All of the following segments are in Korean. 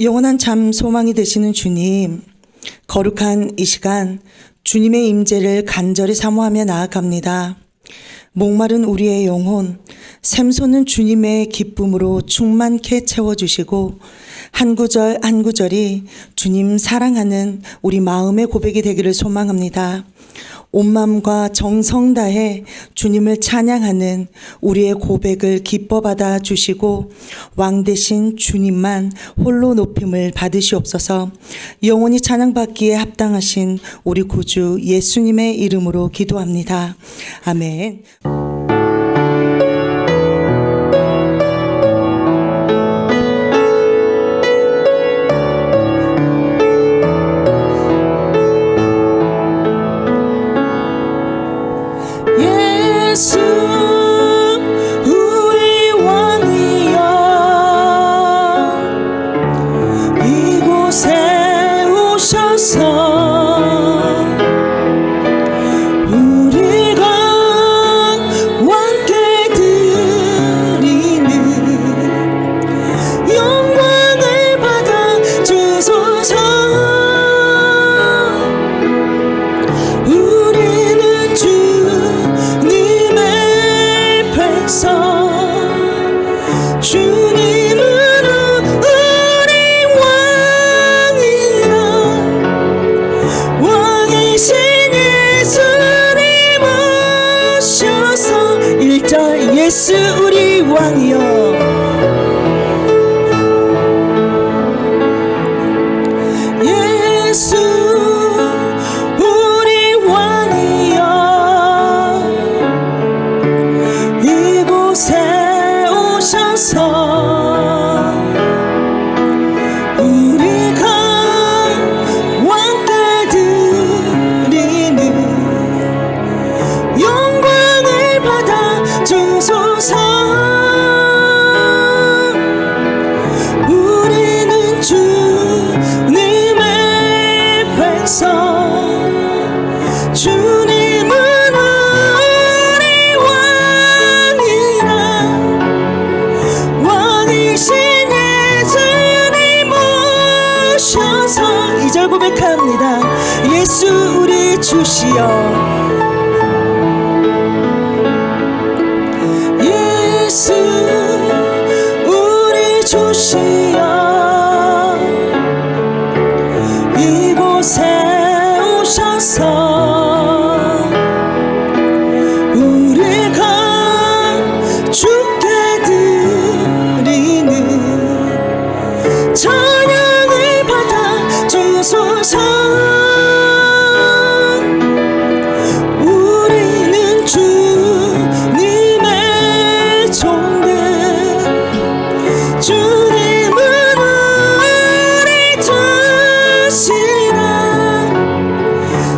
영원한 참 소망이 되시는 주님, 거룩한 이 시간 주님의 임재를 간절히 사모하며 나아갑니다. 목마른 우리의 영혼, 샘솟는 주님의 기쁨으로 충만케 채워주시고 한 구절 한 구절이 주님 사랑하는 우리 마음의 고백이 되기를 소망합니다. 온 마음과 정성 다해 주님을 찬양하는 우리의 고백을 기뻐 받아 주시고 왕 되신 주님만 홀로 높임을 받으시옵소서. 영원히 찬양받기에 합당하신 우리 구주 예수님의 이름으로 기도합니다. 아멘. 예수 우리 왕이여 이곳에 오셔서 우리가 왕께 드리는 영광을 받아 주소서. 우리는 주님의 백성, 주님으로 우리 왕이라 왕이신 예수님 오셔서 1절 예수 우리 왕이여 예수 우리 왕이여 이곳에 오셔서 우리가 왕께 드리는 영광을 받아 주소서. 우리는 주님의 백성, 주님은 우리 왕이라 왕이신 예수님 오셔서 2절 고백합니다. 예수 우리 주시여 예수 우리 주시여 이곳에 오셔서 우리가 주께 드리는 찬양을 받아 주소서. 우리는 주님의 종들, 주님은 우리 주시라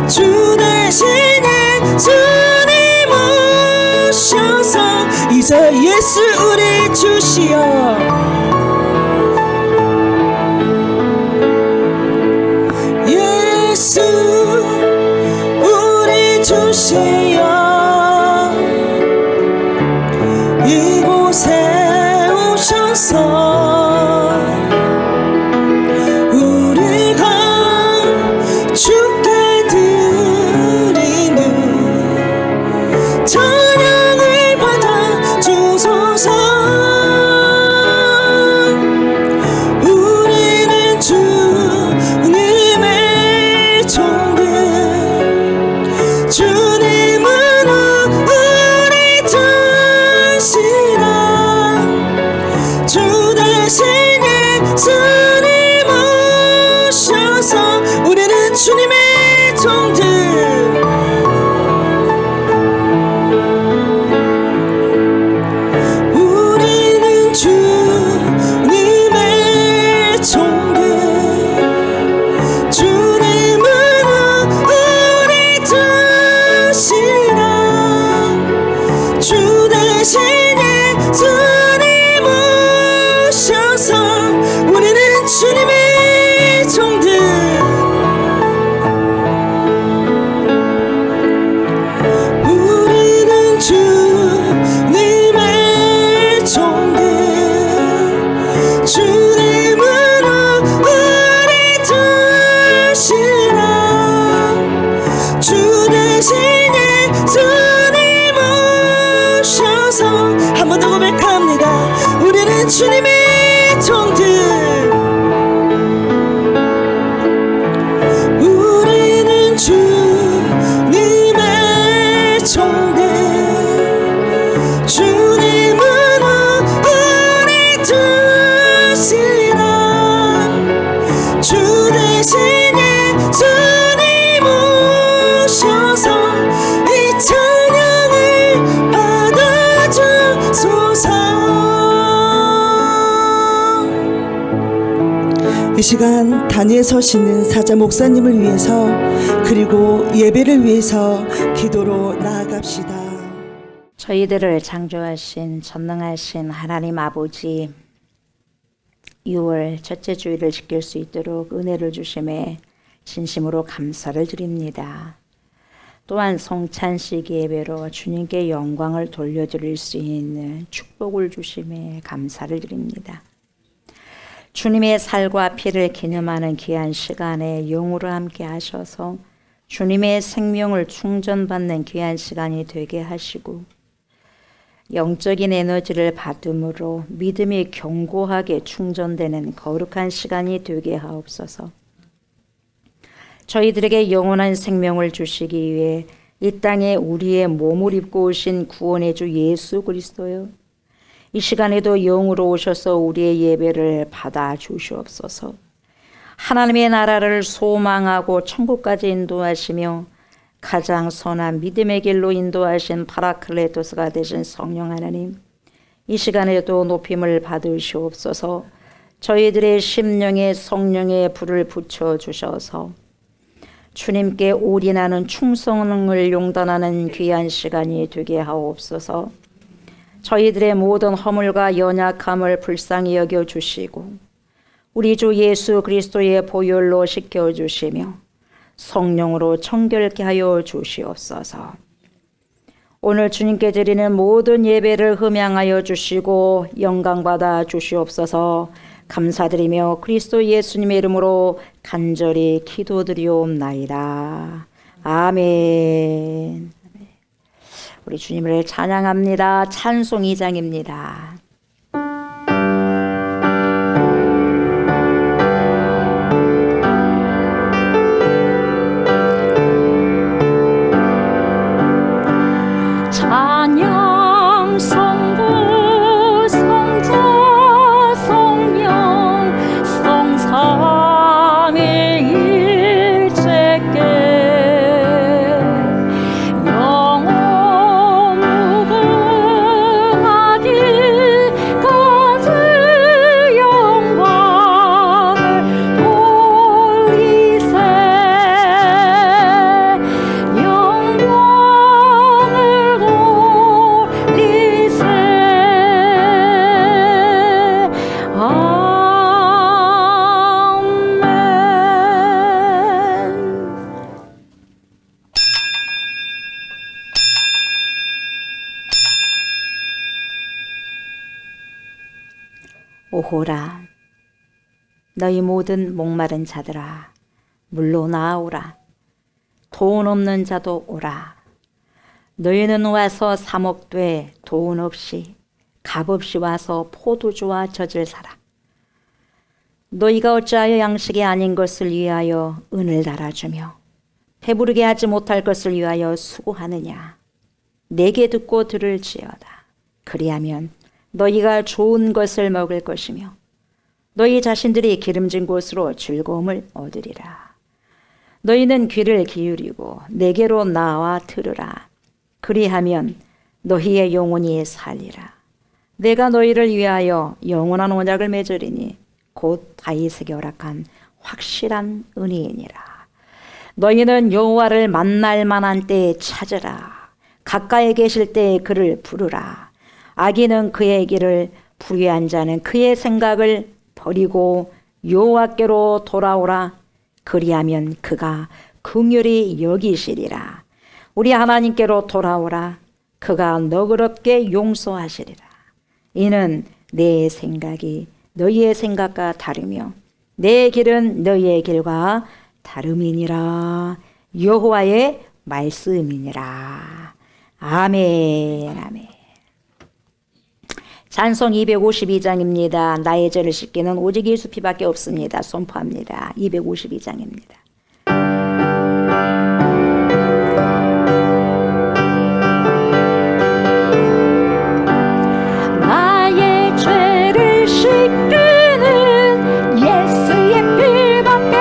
주 대신에 주님 오셔서 이제 예수 우리 주시여 예수 우리 주시여 이곳에 오셔서 우리가 주께 드리는 찬양을 받아 주소서. 대신에 주님 오셔서 이 찬양을 받아주소서. 이 시간 단위에 서시는 사자 목사님을 위해서 그리고 예배를 위해서 기도로 나아갑시다. 저희들을 창조하신 전능하신 하나님 아버지, 6월 첫째 주일을 지킬 수 있도록 은혜를 주심에 진심으로 감사를 드립니다. 또한 성찬식 예배로 주님께 영광을 돌려드릴 수 있는 축복을 주심에 감사를 드립니다. 주님의 살과 피를 기념하는 귀한 시간에 영으로 함께 하셔서 주님의 생명을 충전받는 귀한 시간이 되게 하시고, 영적인 에너지를 받음으로 믿음이 견고하게 충전되는 거룩한 시간이 되게 하옵소서. 저희들에게 영원한 생명을 주시기 위해 이 땅에 우리의 몸을 입고 오신 구원의 주 예수 그리스도요, 이 시간에도 영으로 오셔서 우리의 예배를 받아 주시옵소서. 하나님의 나라를 소망하고 천국까지 인도하시며 가장 선한 믿음의 길로 인도하신 파라클레토스가 되신 성령 하나님, 이 시간에도 높임을 받으시옵소서. 저희들의 심령에 성령의 불을 붙여주셔서 주님께 올인하는 충성을 용단하는 귀한 시간이 되게 하옵소서. 저희들의 모든 허물과 연약함을 불쌍히 여겨주시고 우리 주 예수 그리스도의 보혈로 씻겨주시며 성령으로 청결케 하여 주시옵소서. 오늘 주님께 드리는 모든 예배를 흠양하여 주시고 영광받아 주시옵소서. 감사드리며 그리스도 예수님의 이름으로 간절히 기도드리옵나이다. 아멘. 우리 주님을 찬양합니다. 찬송 2장입니다. 찬양 성부 성자 성령 성삼위일체께 영원 무궁하기까지 영광을 돌리세. 오호라, 너희 모든 목마른 자들아 물로 나아오라. 돈 없는 자도 오라. 너희는 와서 사 먹되 돈 없이 값 없이 와서 포도주와 젖을 사라. 너희가 어찌하여 양식이 아닌 것을 위하여 은을 달아주며 배부르게 하지 못할 것을 위하여 수고하느냐. 내게 듣고 들을지어다. 그리하면 너희가 좋은 것을 먹을 것이며 너희 자신들이 기름진 곳으로 즐거움을 얻으리라. 너희는 귀를 기울이고 내게로 나와 들으라. 그리하면 너희의 영혼이 살리라. 내가 너희를 위하여 영원한 언약을 맺으리니 곧 다윗에게 허락한 확실한 은혜이니라. 너희는 여호와를 만날 만한 때에 찾으라. 가까이 계실 때에 그를 부르라. 악인은 그의 길을, 불의한 자는 그의 생각을 버리고 여호와께로 돌아오라. 그리하면 그가 긍휼히 여기시리라. 우리 하나님께로 돌아오라. 그가 너그럽게 용서하시리라. 이는 내 생각이 너희의 생각과 다르며 내 길은 너희의 길과 다름이니라. 여호와의 말씀이니라. 아멘. 아멘. 찬송 252장입니다. 나의 죄를 씻기는 오직 예수 피밖에 없습니다. 선포합니다. 252장입니다. 나의 죄를 씻기는 예수의 피밖에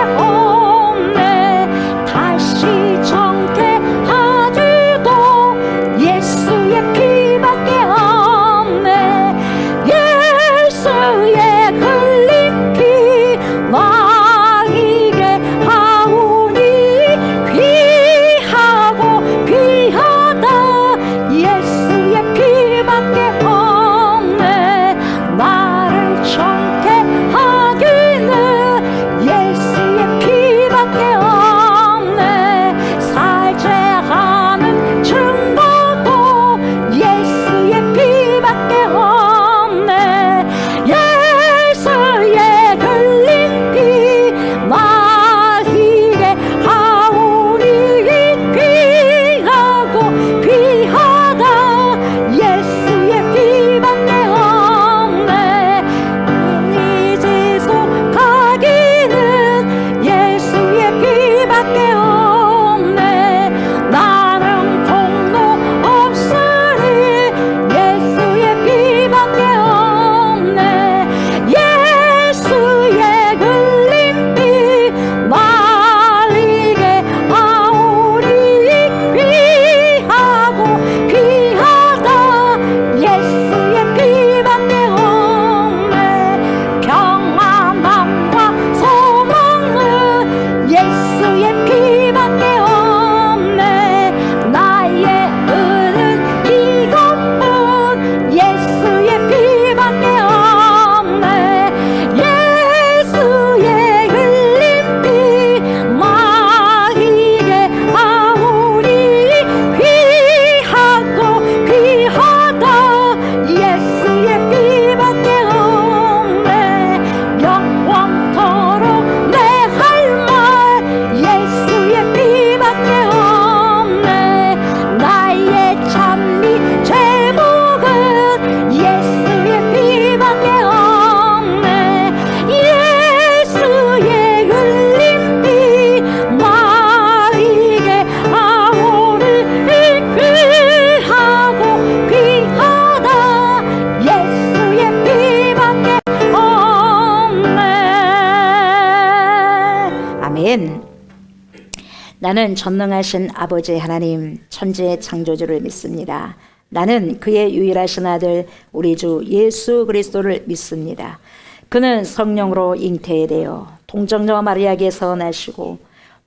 아멘. 나는 전능하신 아버지 하나님 천지의 창조주를 믿습니다. 나는 그의 유일하신 아들 우리 주 예수 그리스도를 믿습니다. 그는 성령으로 잉태되어 동정녀 마리아에게서 나시고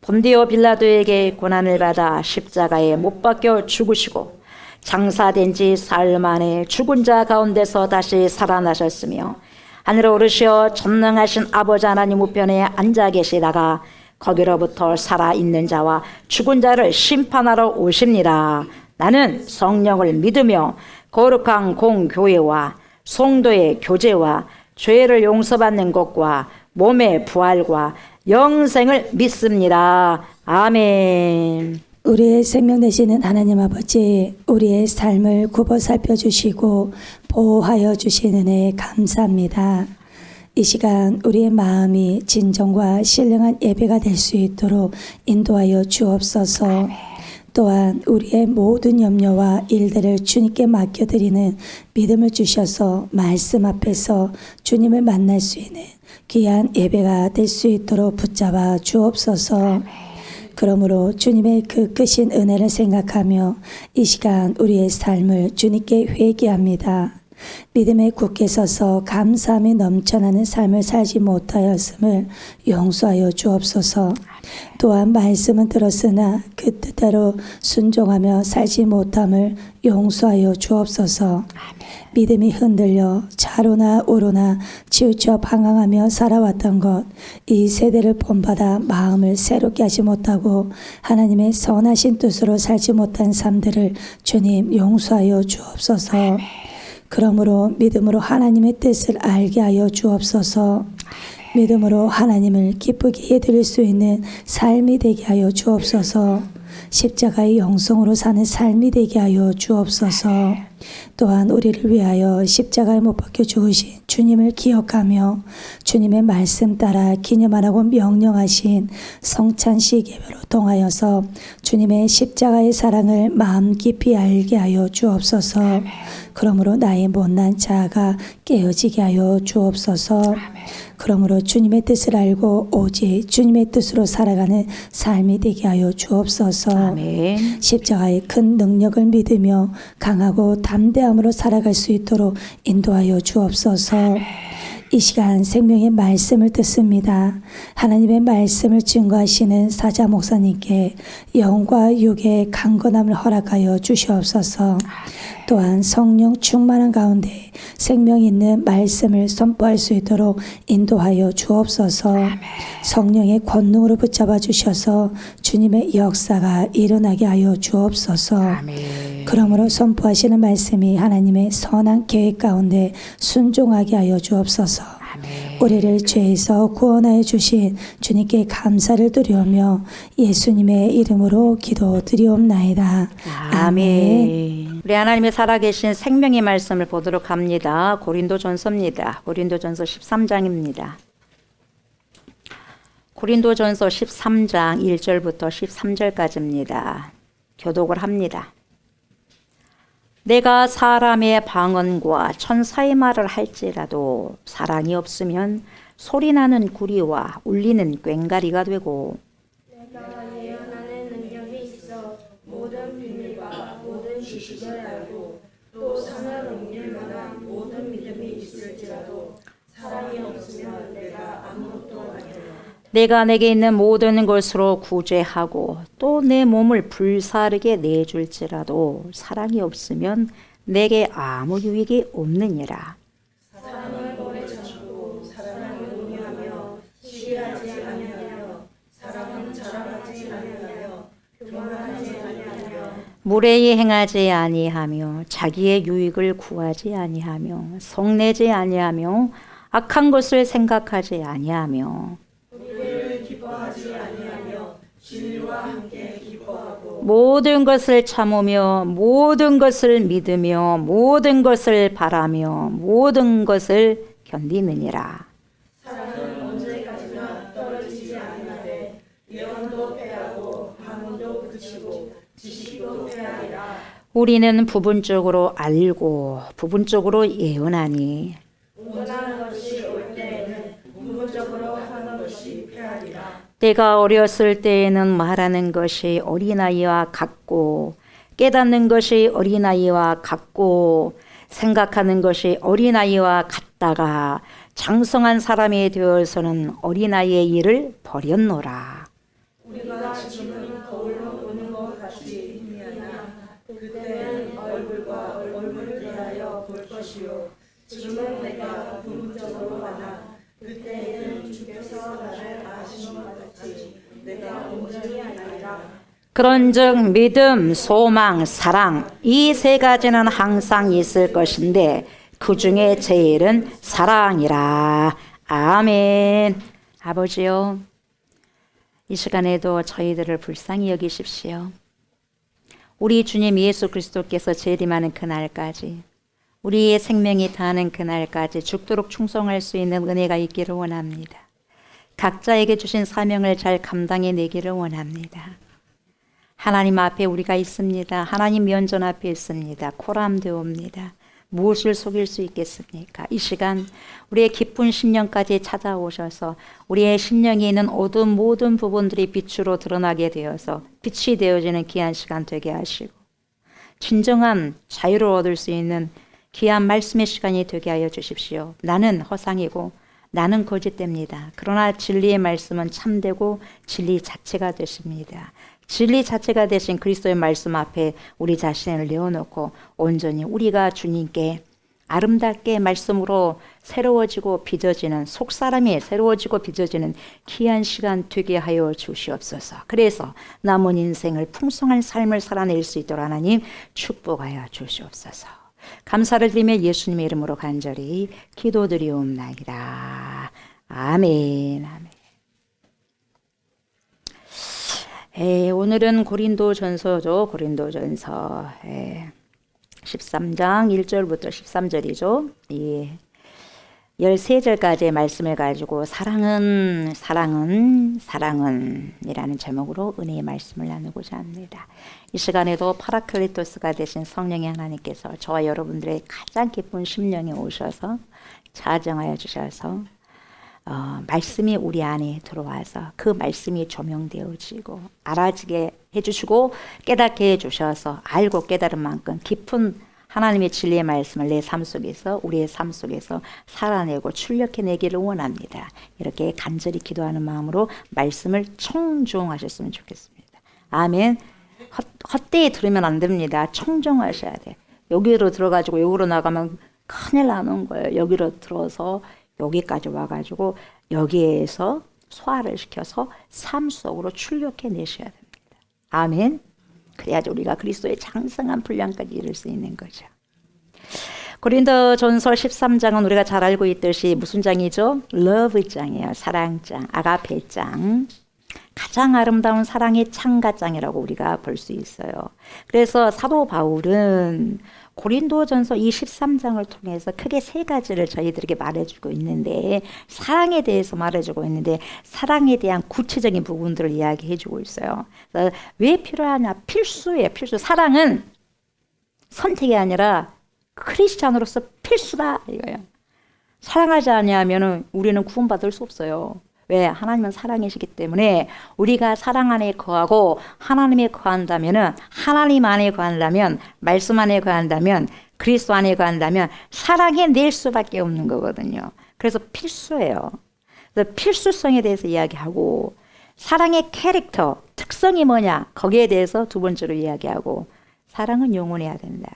본디오 빌라도에게 고난을 받아 십자가에 못 박혀 죽으시고 장사된 지 사흘 만에 죽은 자 가운데서 다시 살아나셨으며 하늘에 오르시어 전능하신 아버지 하나님 우편에 앉아 계시다가 거기로부터 살아있는 자와 죽은 자를 심판하러 오십니다. 나는 성령을 믿으며 거룩한 공교회와 성도의 교제와 죄를 용서받는 것과 몸의 부활과 영생을 믿습니다. 아멘. 우리의 생명 되시는 하나님 아버지, 우리의 삶을 굽어 살펴주시고 보호하여 주시는 은혜에 감사합니다. 이 시간 우리의 마음이 진정과 신령한 예배가 될 수 있도록 인도하여 주옵소서. 또한 우리의 모든 염려와 일들을 주님께 맡겨드리는 믿음을 주셔서 말씀 앞에서 주님을 만날 수 있는 귀한 예배가 될 수 있도록 붙잡아 주옵소서. 그러므로 주님의 그 크신 은혜를 생각하며 이 시간 우리의 삶을 주님께 회개합니다. 믿음에 굳게 서서 감사함이 넘쳐나는 삶을 살지 못하였음을 용서하여 주옵소서. 또한 말씀은 들었으나 그 뜻대로 순종하며 살지 못함을 용서하여 주옵소서. 믿음이 흔들려 좌로나 우로나 치우쳐 방황하며 살아왔던 것, 이 세대를 본받아 마음을 새롭게 하지 못하고 하나님의 선하신 뜻으로 살지 못한 삶들을 주님 용서하여 주옵소서. 그러므로 믿음으로 하나님의 뜻을 알게 하여 주옵소서. 믿음으로 하나님을 기쁘게 해드릴 수 있는 삶이 되게 하여 주옵소서. 십자가의 영성으로 사는 삶이 되게 하여 주옵소서. 또한 우리를 위하여 십자가에 못 박혀 죽으신 주님을 기억하며 주님의 말씀 따라 기념하라고 명령하신 성찬식 예배로 통하여서 주님의 십자가의 사랑을 마음 깊이 알게 하여 주옵소서. 그러므로 나의 못난 자아가 깨어지게 하여 주옵소서. 그러므로 주님의 뜻을 알고 오직 주님의 뜻으로 살아가는 삶이 되게 하여 주옵소서. 아멘. 십자가의 큰 능력을 믿으며 강하고 담대함으로 살아갈 수 있도록 인도하여 주옵소서. 이 시간 생명의 말씀을 듣습니다. 하나님의 말씀을 증거하시는 사자 목사님께 영과 육의 강건함을 허락하여 주시옵소서. 또한 성령 충만한 가운데 생명 있는 말씀을 선포할 수 있도록 인도하여 주옵소서. 성령의 권능으로 붙잡아 주셔서 주님의 역사가 일어나게 하여 주옵소서. 그러므로 선포하시는 말씀이 하나님의 선한 계획 가운데 순종하게 하여 주옵소서. 우리를 죄에서 구원하여 주신 주님께 감사를 드리오며 예수님의 이름으로 기도드리옵나이다. 아멘. 우리 하나님의 살아계신 생명의 말씀을 보도록 합니다. 고린도전서입니다. 고린도전서 13장입니다. 고린도전서 13장 1절부터 13절까지입니다. 교독을 합니다. 내가 사람의 방언과 천사의 말을 할지라도 사랑이 없으면 소리나는 구리와 울리는 꽹과리가 되고 내가 예언하는 능력이 있어 모든 비밀과 모든 지식을 알고 또 상을 옮길 만한 모든 믿음이 있을지라도 사랑이 없으면 내가 아무것도 아니라. 내가 내게 있는 모든 것으로 구제하고 또 내 몸을 불사르게 내줄지라도 사랑이 없으면 내게 아무 유익이 없느니라. 사랑을 오래 참고 사랑을 논의하며 시기하지 아니하며 사랑은 자랑하지 아니하며 교만하지 아니하며 무례히 행하지 아니하며 자기의 유익을 구하지 아니하며 성내지 아니하며 악한 것을 생각하지 아니하며 우리를 기뻐하지 아니하며 진리와 함께 기뻐하고 모든 것을 참으며 모든 것을 믿으며 모든 것을 바라며 모든 것을 견디느니라. 사랑은 언제까지나 떨어지지 아니하되 예언도 패하고 방언도 그치고 지식도 패하리라. 우리는 부분적으로 알고 부분적으로 예언하니 원하는 것이 올 때에는 부분적으로 하는 것이 패하리라. 때가 어렸을 때에는 말하는 것이 어린아이와 같고 깨닫는 것이 어린아이와 같고 생각하는 것이 어린아이와 같다가 장성한 사람이 되어서는 어린아이의 일을 버렸노라. 우리가 지금은 거울로 보는 것 같이 미안하나 그때는 얼굴과 얼굴을 대하여 볼 것이요 지금은 내가 궁극적으로 하나 그때에는 주께서 나를 아시는 것 같이 내가 온전히 아니라 그런즉 믿음, 소망, 사랑 이 세 가지는 항상 있을 것인데 그 중에 제일은 사랑이라. 아멘. 아버지요, 이 시간에도 저희들을 불쌍히 여기십시오. 우리 주님 예수 그리스도께서 재림하는 그날까지, 우리의 생명이 다하는 그날까지 죽도록 충성할 수 있는 은혜가 있기를 원합니다. 각자에게 주신 사명을 잘 감당해내기를 원합니다. 하나님 앞에 우리가 있습니다. 하나님 면전 앞에 있습니다. 코람되옵니다. 무엇을 속일 수 있겠습니까? 이 시간 우리의 기쁜 심령까지 찾아오셔서 우리의 심령에 있는 어두운 모든 부분들이 빛으로 드러나게 되어서 빛이 되어지는 귀한 시간 되게 하시고 진정한 자유를 얻을 수 있는 귀한 말씀의 시간이 되게 하여 주십시오. 나는 허상이고 나는 거짓됩니다. 그러나 진리의 말씀은 참되고 진리 자체가 되십니다. 진리 자체가 되신 그리스도의 말씀 앞에 우리 자신을 내어놓고 온전히 우리가 주님께 아름답게 말씀으로 새로워지고 빚어지는 속사람이 새로워지고 빚어지는 귀한 시간 되게 하여 주시옵소서. 그래서 남은 인생을 풍성한 삶을 살아낼 수 있도록 하나님 축복하여 주시옵소서. 감사를 드리며 예수님의 이름으로 간절히 기도드리옵나이다. 아멘. 아멘. 오늘은 고린도전서죠. 고린도전서 13장 1절부터 13절이죠. 이 13절까지의 말씀을 가지고 사랑은 이라는 제목으로 은혜의 말씀을 나누고자 합니다. 이 시간에도 파라클리토스가 되신 성령의 하나님께서 저와 여러분들의 가장 기쁜 심령에 오셔서 자정하여 주셔서 말씀이 우리 안에 들어와서 그 말씀이 조명되어지고 알아지게 해주시고 깨닫게 해주셔서 알고 깨달은 만큼 깊은 하나님의 진리의 말씀을 내 삶 속에서 우리의 삶 속에서 살아내고 출력해내기를 원합니다. 이렇게 간절히 기도하는 마음으로 말씀을 청종하셨으면 좋겠습니다. 아멘. 헛되이 들으면 안 됩니다. 청종하셔야 돼. 여기로 들어가지고 여기로 나가면 큰일 나는 거예요. 여기로 들어서 여기까지 와가지고 여기에서 소화를 시켜서 삶 속으로 출력해 내셔야 됩니다. 아멘. 그래야지 우리가 그리스도의 장성한 분량까지 이룰 수 있는 거죠. 고린도전서 13장은 우리가 잘 알고 있듯이 무슨 장이죠? 러브장이에요. 사랑장, 아가페장. 가장 아름다운 사랑의 창가장이라고 우리가 볼 수 있어요. 그래서 사도 바울은 고린도전서 이 13장을 통해서 크게 세 가지를 저희들에게 말해주고 있는데 사랑에 대해서 말해주고 있는데 사랑에 대한 구체적인 부분들을 이야기해주고 있어요. 그래서 왜 필요하냐? 필수예요. 필수. 사랑은 선택이 아니라 크리스찬으로서 필수다 이거예요. 사랑하지 않으면 우리는 구원받을 수 없어요. 왜? 하나님은 사랑이시기 때문에 우리가 사랑 안에 거하고 하나님에 거한다면은 하나님 안에 거한다면 말씀 안에 거한다면 그리스도 안에 거한다면 사랑해낼 수밖에 없는 거거든요. 그래서 필수예요. 그래서 필수성에 대해서 이야기하고 사랑의 캐릭터, 특성이 뭐냐 거기에 대해서 두 번째로 이야기하고 사랑은 영원해야 된다.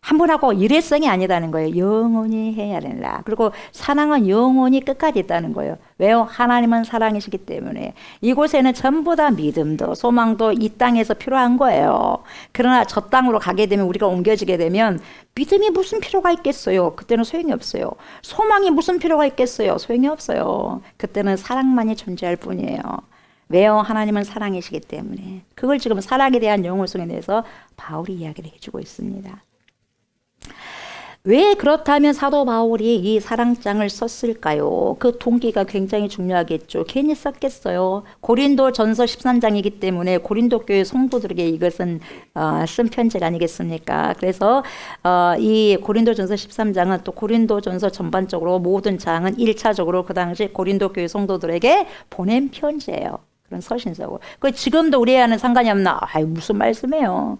한 번 하고 일회성이 아니다는 거예요. 영원히 해야 된다. 그리고 사랑은 영원히 끝까지 있다는 거예요. 왜요? 하나님은 사랑이시기 때문에. 이곳에는 전부 다 믿음도 소망도 이 땅에서 필요한 거예요. 그러나 저 땅으로 가게 되면 우리가 옮겨지게 되면 믿음이 무슨 필요가 있겠어요? 그때는 소용이 없어요. 소망이 무슨 필요가 있겠어요? 소용이 없어요. 그때는 사랑만이 존재할 뿐이에요. 왜요? 하나님은 사랑이시기 때문에. 그걸 지금 사랑에 대한 영혼성에 대해서 바울이 이야기를 해주고 있습니다. 왜 그렇다면 사도 바울이 이 사랑장을 썼을까요? 그 동기가 굉장히 중요하겠죠. 괜히 썼겠어요. 고린도 전서 13장이기 때문에 고린도 교회 성도들에게 이것은 쓴 편지가 아니겠습니까? 그래서 이 고린도 전서 13장은 또 고린도 전서 전반적으로 모든 장은 1차적으로 그 당시 고린도 교회 성도들에게 보낸 편지예요. 그런 서신서고. 그 지금도 우리와는 상관이 없나? 아이, 무슨 말씀이에요.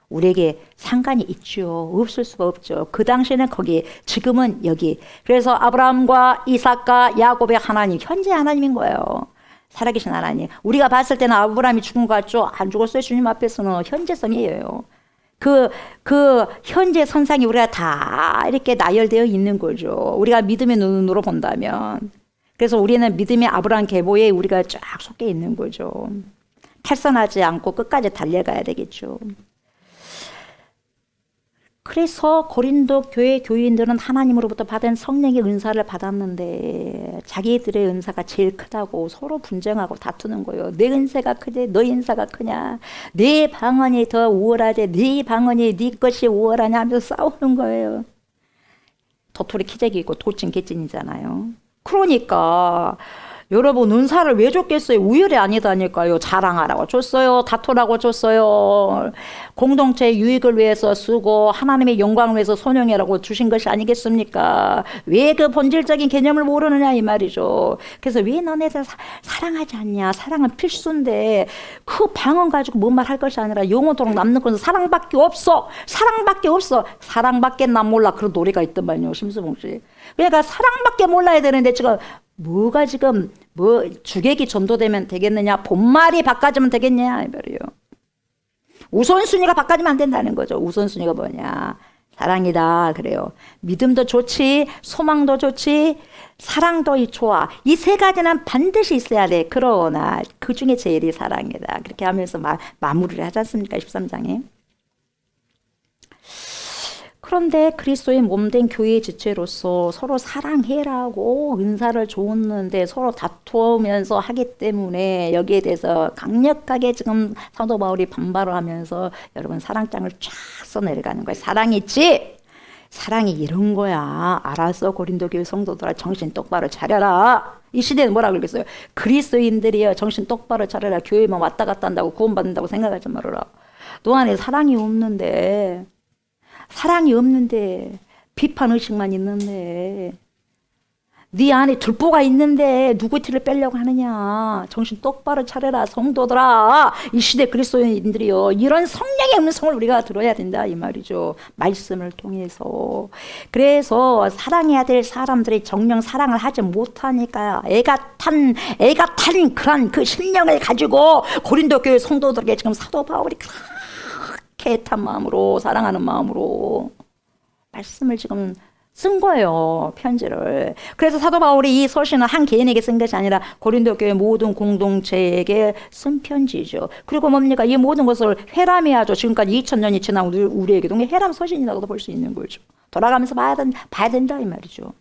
우리에게 상관이 있죠. 없을 수가 없죠. 그 당시에는 거기, 지금은 여기. 그래서 아브라함과 이삭과 야곱의 하나님, 현재 하나님인 거예요. 살아계신 하나님. 우리가 봤을 때는 아브라함이 죽은 것 같죠? 안 죽었어요. 주님 앞에서는 현재성이에요. 그 현재 선상이 우리가 다 이렇게 나열되어 있는 거죠. 우리가 믿음의 눈으로 본다면. 그래서 우리는 믿음의 아브라함 계보에 우리가 쫙 속해 있는 거죠. 탈선하지 않고 끝까지 달려가야 되겠죠. 그래서 고린도 교회 교인들은 하나님으로부터 받은 성령의 은사를 받았는데 자기들의 은사가 제일 크다고 서로 분쟁하고 다투는 거예요. 내 은사가 크지 너희 은사가 크냐. 내 방언이 더 우월하지 네 방언이 네 것이 우월하냐 하면서 싸우는 거예요. 도토리 키재기 있고 돌진 개찐이잖아요. 그러니까 여러분 은사를 왜 줬겠어요? 우열이 아니다니까요. 자랑하라고 줬어요. 다투라고 줬어요. 공동체의 유익을 위해서 쓰고 하나님의 영광을 위해서 선용이라고 주신 것이 아니겠습니까? 왜 그 본질적인 개념을 모르느냐 이 말이죠. 그래서 왜 너네들 사랑하지 않냐? 사랑은 필수인데 그 방언 가지고 뭔 말 할 것이 아니라 영원토록 남는 것은 사랑밖에 없어. 사랑밖에 없어. 사랑밖에 난 몰라. 그런 노래가 있더만요. 심수봉 씨. 그러니까 사랑밖에 몰라야 되는데 지금 뭐가 지금 주객이 전도되면 되겠느냐? 본말이 바꿔지면 되겠냐? 이 말이에요. 우선순위가 바꿔지면 안 된다는 거죠. 우선순위가 뭐냐? 사랑이다. 그래요. 믿음도 좋지, 소망도 좋지, 사랑도 좋아. 이 세 가지는 반드시 있어야 돼. 그러나 그 중에 제일이 사랑이다. 그렇게 하면서 마무리를 하지 않습니까? 13장에. 그런데 그리스도의 몸된 교회의 지체로서 서로 사랑해라고 은사를 줬는데 서로 다투면서 하기 때문에 여기에 대해서 강력하게 지금 사도 바울이 반발을 하면서 여러분 사랑장을 쫙 써내려가는 거예요. 사랑이 있지? 사랑이 이런 거야. 알았어 고린도 교회 성도들아 정신 똑바로 차려라. 이 시대는 뭐라 그러겠어요? 그리스도인들이요 정신 똑바로 차려라. 교회만 왔다 갔다 한다고 구원받는다고 생각하지 말아라. 너 안에 사랑이 없는데 비판의식만 있는데 네 안에 들보가 있는데 누구 티를 빼려고 하느냐. 정신 똑바로 차려라 성도들아. 이 시대 그리스도인들이요 이런 성령의 음성을 우리가 들어야 된다 이 말이죠. 말씀을 통해서. 그래서 사랑해야 될 사람들이 정령 사랑을 하지 못하니까 애가 탄 그런 그 심령을 가지고 고린도 교회 성도들에게 지금 사도 바울이 애탄 마음으로 사랑하는 마음으로 말씀을 지금 쓴 거예요. 편지를. 그래서 사도 바울이 이 서신은 한 개인에게 쓴 것이 아니라 고린도 교회 모든 공동체에게 쓴 편지죠. 그리고 뭡니까? 이 모든 것을 회람해야죠. 지금까지 2000년이 지난 우리에게도 회람 서신이라고도 볼 수 있는 거죠. 돌아가면서 봐야 된다 이 말이죠.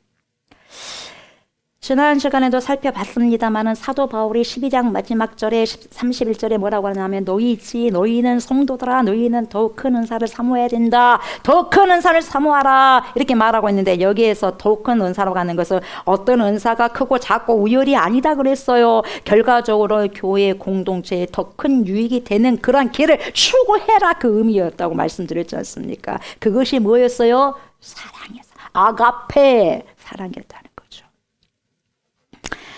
지난 시간에도 살펴봤습니다마는 사도 바울이 12장 마지막 절에 31절에 뭐라고 하냐면 너희는 성도들아 너희는 더욱 큰 은사를 사모해야 된다. 더 큰 은사를 사모하라. 이렇게 말하고 있는데 여기에서 더욱 큰 은사라고 하는 것은 어떤 은사가 크고 작고 우열이 아니다 그랬어요. 결과적으로 교회 공동체에 더 큰 유익이 되는 그런 길을 추구해라 그 의미였다고 말씀드렸지 않습니까? 그것이 뭐였어요? 사랑이었어요. 아가페 사랑이었다는 거죠.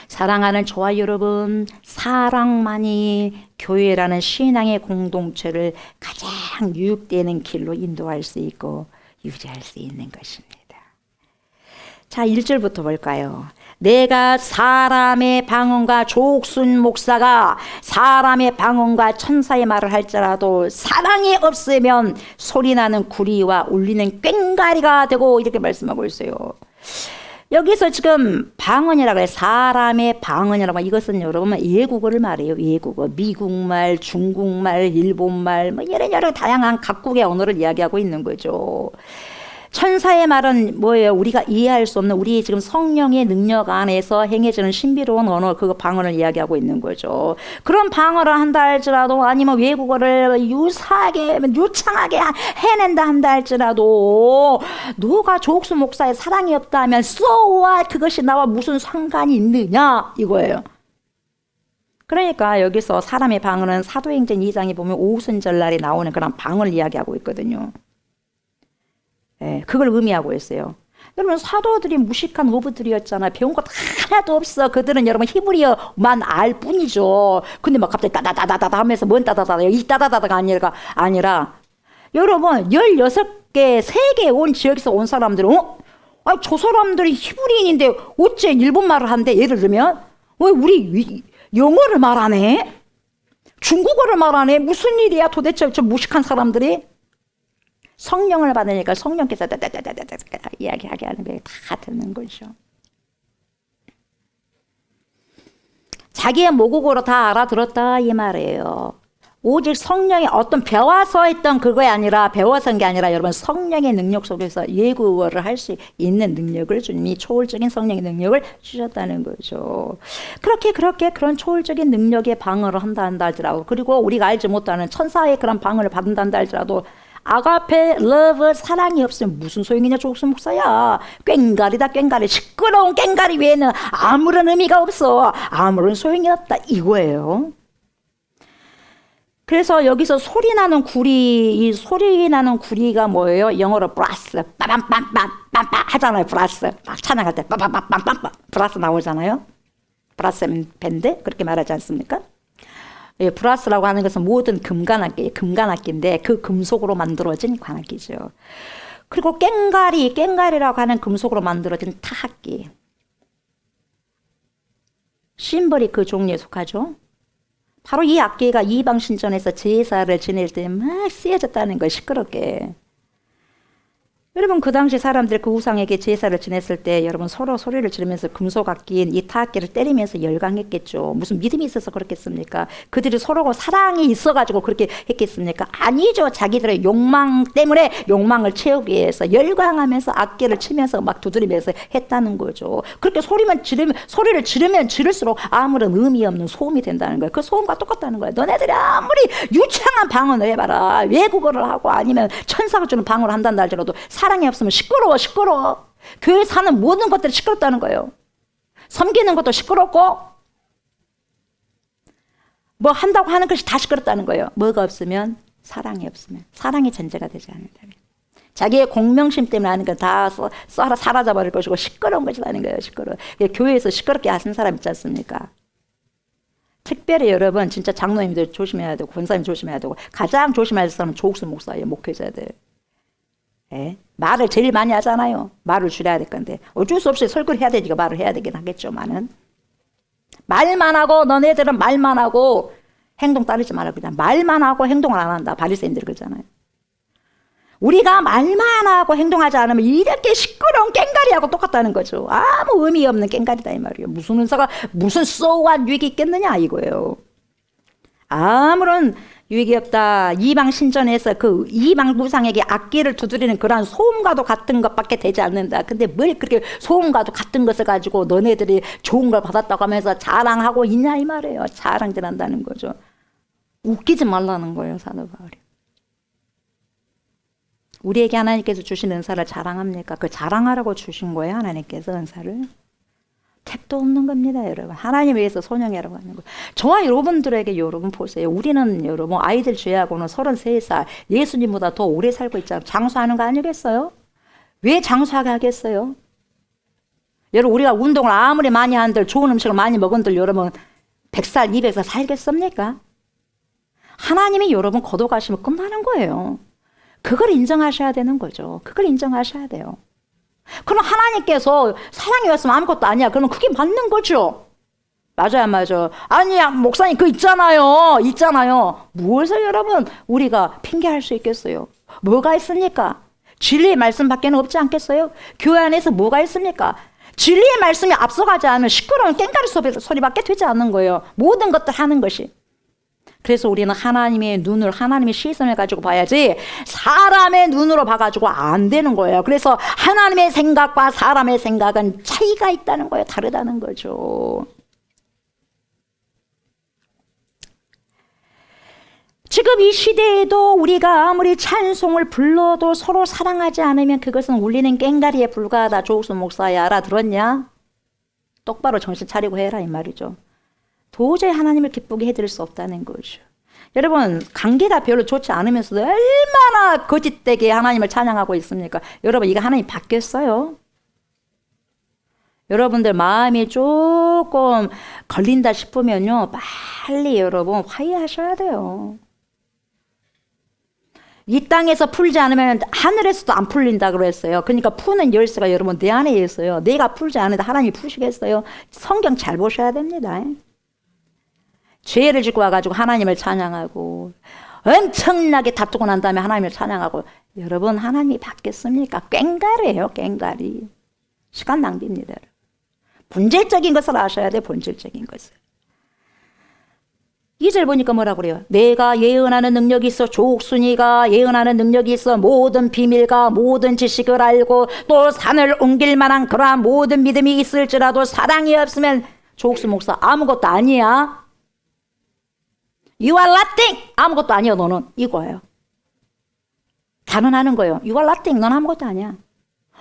사랑하는 저와 여러분, 사랑만이 교회라는 신앙의 공동체를 가장 유익되는 길로 인도할 수 있고 유지할 수 있는 것입니다. 자, 1절부터 볼까요? 내가 사람의 방언과 조옥순 목사가 사람의 방언과 천사의 말을 할지라도 사랑이 없으면 소리나는 구리와 울리는 꽹과리가 되고 이렇게 말씀하고 있어요. 여기서 지금 방언이라고 해요. 사람의 방언이라고. 이것은 여러분 외국어를 말해요. 외국어. 미국말, 중국말, 일본말, 뭐 이런 여러 다양한 각국의 언어를 이야기하고 있는 거죠. 천사의 말은 뭐예요? 우리가 이해할 수 없는 우리 지금 성령의 능력 안에서 행해지는 신비로운 언어, 그 방언을 이야기하고 있는 거죠. 그런 방언을 한다 할지라도 아니면 외국어를 유사하게 유창하게 해낸다 한다 할지라도 너가 조옥수 목사의 사랑이 없다 하면 so what? 그것이 나와 무슨 상관이 있느냐 이거예요. 그러니까 여기서 사람의 방언은 사도행전 2장에 보면 오순절날에 나오는 그런 방언을 이야기하고 있거든요. 예, 그걸 의미하고 있어요. 여러분 사도들이 무식한 어부들이었잖아요. 배운 것 하나도 없어. 그들은 여러분 히브리어만 알 뿐이죠. 근데 막 갑자기 따다다다다 하면서 뭔 따다다다 이 따다다다가 아니라 여러분 16개 세계 온 지역에서 온 사람들은 아니 저 사람들이 히브리인인데 어째 일본말을 하는데 예를 들면 왜 우리 영어를 말하네? 중국어를 말하네? 무슨 일이야 도대체 저 무식한 사람들이? 성령을 받으니까 성령께서 이야기하게 하는 게 다 듣는 거죠. 자기의 모국어로 다 알아들었다 이 말이에요. 오직 성령의 어떤 배워서 했던 그거에 아니라 배워서 한 게 아니라 여러분 성령의 능력 속에서 외국어를 할 수 있는 능력을 주님이 초월적인 성령의 능력을 주셨다는 거죠. 그렇게 그런 초월적인 능력의 방언을 한다 할지라도 그리고 우리가 알지 못하는 천사의 그런 방언을 받는다 할지라도 아가페, 러브, 사랑이 없으면 무슨 소용이냐 조옥수 목사야. 꽹가리다 꽹가리. 시끄러운 꽹가리 외에는 아무런 의미가 없어. 아무런 소용이 없다 이거예요. 그래서 여기서 소리 나는 구리, 이 소리 나는 구리가 뭐예요? 영어로 브라스, 빠밤빰빰빰빰 하잖아요. 브라스. 막 찬양할 때 빠밤빰빰빰 브라스 나오잖아요. 브라스 밴드 그렇게 말하지 않습니까? 예, 브라스라고 하는 것은 모든 금관악기인데 그 금속으로 만들어진 관악기죠. 그리고 꽹가리라고 하는 금속으로 만들어진 타악기. 심벌이 그 종류에 속하죠. 바로 이 악기가 이방 신전에서 제사를 지낼 때 막 쓰여졌다는 거예요. 시끄럽게. 여러분 그 당시 사람들 그 우상에게 제사를 지냈을 때 여러분 서로 소리를 지르면서 금속 악기인 이 타악기를 때리면서 열광했겠죠. 무슨 믿음이 있어서 그렇겠습니까? 그들이 서로 사랑이 있어가지고 그렇게 했겠습니까? 아니죠. 자기들의 욕망 때문에 욕망을 채우기 위해서 열광하면서 악기를 치면서 막 두드리면서 했다는 거죠. 그렇게 소리를 지르면 지를수록 아무런 의미 없는 소음이 된다는 거예요. 그 소음과 똑같다는 거예요. 너네들이 아무리 유창한 방언을 해봐라. 외국어를 하고 아니면 천사가 주는 방언을 한다는 할지라도 사랑이 없으면 시끄러워. 교회 사는 모든 것들이 시끄럽다는 거예요. 섬기는 것도 시끄럽고 뭐 한다고 하는 것이 다 시끄럽다는 거예요. 뭐가 없으면 사랑이 없으면 사랑이 전제가 되지 않는다면 자기의 공명심 때문에 하는 거 다 사라져버릴 것이고 시끄러운 것이라는 거예요. 시끄러워. 교회에서 시끄럽게 하신 사람 있지 않습니까? 특별히 여러분 진짜 장로님들 조심해야 되고 권사님 조심해야 되고 가장 조심해야 될 사람은 조옥수 목사예요. 목회자들. 예? 말을 제일 많이 하잖아요. 말을 줄여야 될 건데 어쩔 수 없이 설교를 해야 되니까 말을 해야 되긴 하겠죠만은 말만 하고 너네들은 말만 하고 행동 따르지 말라 그냥 말만 하고 행동을 안 한다. 바리새인들 그러잖아요. 우리가 말만 하고 행동하지 않으면 이렇게 시끄러운 꽹가리하고 똑같다는 거죠. 아무 의미 없는 꽹가리다 이 말이에요. 무슨 은사가 무슨 쏘한 유익이 있겠느냐 이거예요. 아무런 유익이 없다. 이방 신전에서 그 이방 우상에게 악기를 두드리는 그러한 소음과도 같은 것밖에 되지 않는다. 근데 뭘 그렇게 소음과도 같은 것을 가지고 너네들이 좋은 걸 받았다고 하면서 자랑하고 있냐 이 말이에요. 자랑질 한다는 거죠. 웃기지 말라는 거예요. 사도 바울이. 우리에게 하나님께서 주신 은사를 자랑합니까? 그 자랑하라고 주신 거예요. 하나님께서 은사를. 택도 없는 겁니다, 여러분. 하나님 위해서 손영이라고 하는 거. 저와 여러분들에게 여러분 보세요. 우리는 여러분 아이들 죄하고는 33살 예수님보다 더 오래 살고 있잖아요. 장수하는 거 아니겠어요? 왜 장수하게 하겠어요? 여러분 우리가 운동을 아무리 많이 한들 좋은 음식을 많이 먹은들 여러분 100살, 200살 살겠습니까? 하나님이 여러분 거둬가시면 끝나는 거예요. 그걸 인정하셔야 되는 거죠. 그걸 인정하셔야 돼요. 그럼 하나님께서 사랑이 왔으면 아무것도 아니야. 그러면 그게 맞는 거죠. 맞아요, 안 맞아요? 아니야, 목사님 그거 있잖아요. 무엇을 여러분 우리가 핑계할 수 있겠어요? 뭐가 있습니까? 진리의 말씀밖에는 없지 않겠어요? 교회 안에서 뭐가 있습니까? 진리의 말씀이 앞서가지 않으면 시끄러운 꽹가리 소리밖에 되지 않는 거예요. 모든 것들 하는 것이. 그래서 우리는 하나님의 눈을, 하나님의 시선을 가지고 봐야지 사람의 눈으로 봐가지고 안 되는 거예요. 그래서 하나님의 생각과 사람의 생각은 차이가 있다는 거예요. 다르다는 거죠. 지금 이 시대에도 우리가 아무리 찬송을 불러도 서로 사랑하지 않으면 그것은 울리는 꽹가리에 불과하다. 조옥수 목사야, 알아들었냐? 똑바로 정신 차리고 해라 이 말이죠. 도저히 하나님을 기쁘게 해드릴 수 없다는 거죠. 여러분, 관계가 별로 좋지 않으면서도 얼마나 거짓되게 하나님을 찬양하고 있습니까? 여러분, 이거 하나님 바뀌었어요. 여러분들 마음이 조금 걸린다 싶으면요, 빨리 여러분 화해하셔야 돼요. 이 땅에서 풀지 않으면 하늘에서도 안 풀린다 그랬어요. 그러니까 푸는 열쇠가 여러분 내 안에 있어요. 내가 풀지 않는데 하나님이 푸시겠어요? 성경 잘 보셔야 됩니다. 죄를 짓고 와가지고 하나님을 찬양하고 엄청나게 다투고 난 다음에 하나님을 찬양하고, 여러분 하나님이 받겠습니까? 꽹가리예요, 꽹가리. 시간 낭비입니다. 본질적인 것을 아셔야 돼요. 본질적인 것을. 2절 보니까 뭐라 그래요? 내가 예언하는 능력이 있어. 조옥순이가 예언하는 능력이 있어. 모든 비밀과 모든 지식을 알고 또 산을 옮길 만한 그러한 모든 믿음이 있을지라도 사랑이 없으면 조옥순 목사 아무것도 아니야. You are nothing. 아무것도 아니야 너는. 이거예요. 단언하는 거예요. You are nothing. 넌 아무것도 아니야.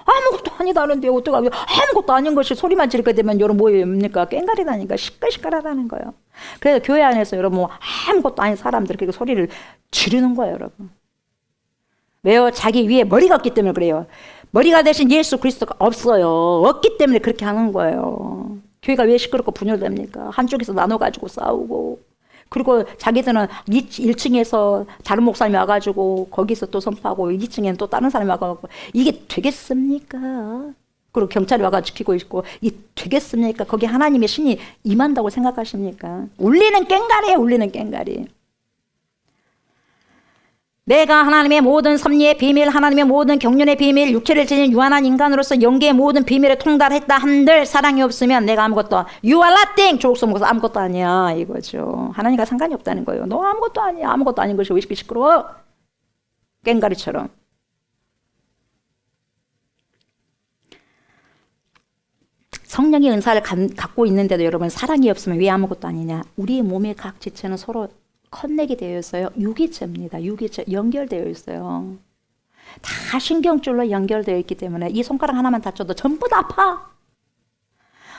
아무것도 아니다는데 어떡하게 아무것도 아닌 것이 소리만 지르게 되면 여러분 뭐입니까? 꽹가리다니까. 시끌시끌하다는 거예요. 그래서 교회 안에서 여러분 뭐 아무것도 아닌 사람들이 그렇게 소리를 지르는 거예요, 여러분. 왜요? 자기 위에 머리가 없기 때문에 그래요. 머리가 대신 예수 그리스도가 없어요. 없기 때문에 그렇게 하는 거예요. 교회가 왜 시끄럽고 분열됩니까? 한쪽에서 나눠가지고 싸우고, 그리고 자기들은 1층에서 다른 목사님이 와가지고 거기서 또 선포하고 2층에는 또 다른 사람이 와가지고, 이게 되겠습니까? 그리고 경찰이 와가지고 지키고 있고, 이게 되겠습니까? 거기 하나님의 신이 임한다고 생각하십니까? 울리는 꽹가리예요, 울리는 꽹가리. 내가 하나님의 모든 섭리의 비밀, 하나님의 모든 경륜의 비밀, 육체를 지닌 유한한 인간으로서 영계의 모든 비밀을 통달했다 한들 사랑이 없으면 내가 아무것도, You are nothing. 조옥수 목사 아무것도 아니야 이거죠. 하나님과 상관이 없다는 거예요. 너 아무것도 아니야. 아무것도 아닌 것이 왜 이렇게 시끄러워? 꽹가리처럼. 성령의 은사를 갖고 있는데도 여러분 사랑이 없으면 왜 아무것도 아니냐? 우리의 몸의 각 지체는 서로 커넥이 되어 있어요. 유기체입니다. 유기체 연결되어 있어요. 다 신경줄로 연결되어 있기 때문에 이 손가락 하나만 다쳐도 전부 다 아파.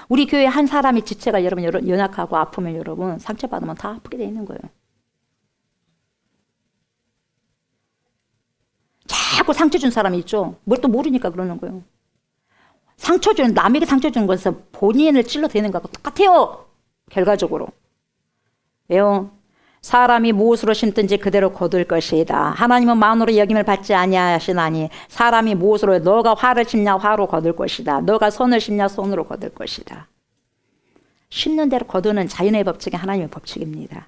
우리 교회 한 사람의 지체가 여러분 연약하고 아프면 여러분 상처받으면 다 아프게 되어 있는 거예요. 자꾸 상처 준 사람이 있죠. 뭘 또 모르니까 그러는 거예요. 상처 주는, 남에게 상처 주는 것은 본인을 찔러대는 것과 똑같아요. 결과적으로. 왜요? 사람이 무엇으로 심든지 그대로 거둘 것이다. 하나님은 마음으로 여김을 받지 아니하시나니 사람이 무엇으로, 너가 화를 심냐 화로 거둘 것이다. 너가 손을 심냐 손으로 거둘 것이다. 심는 대로 거두는 자연의 법칙이 하나님의 법칙입니다.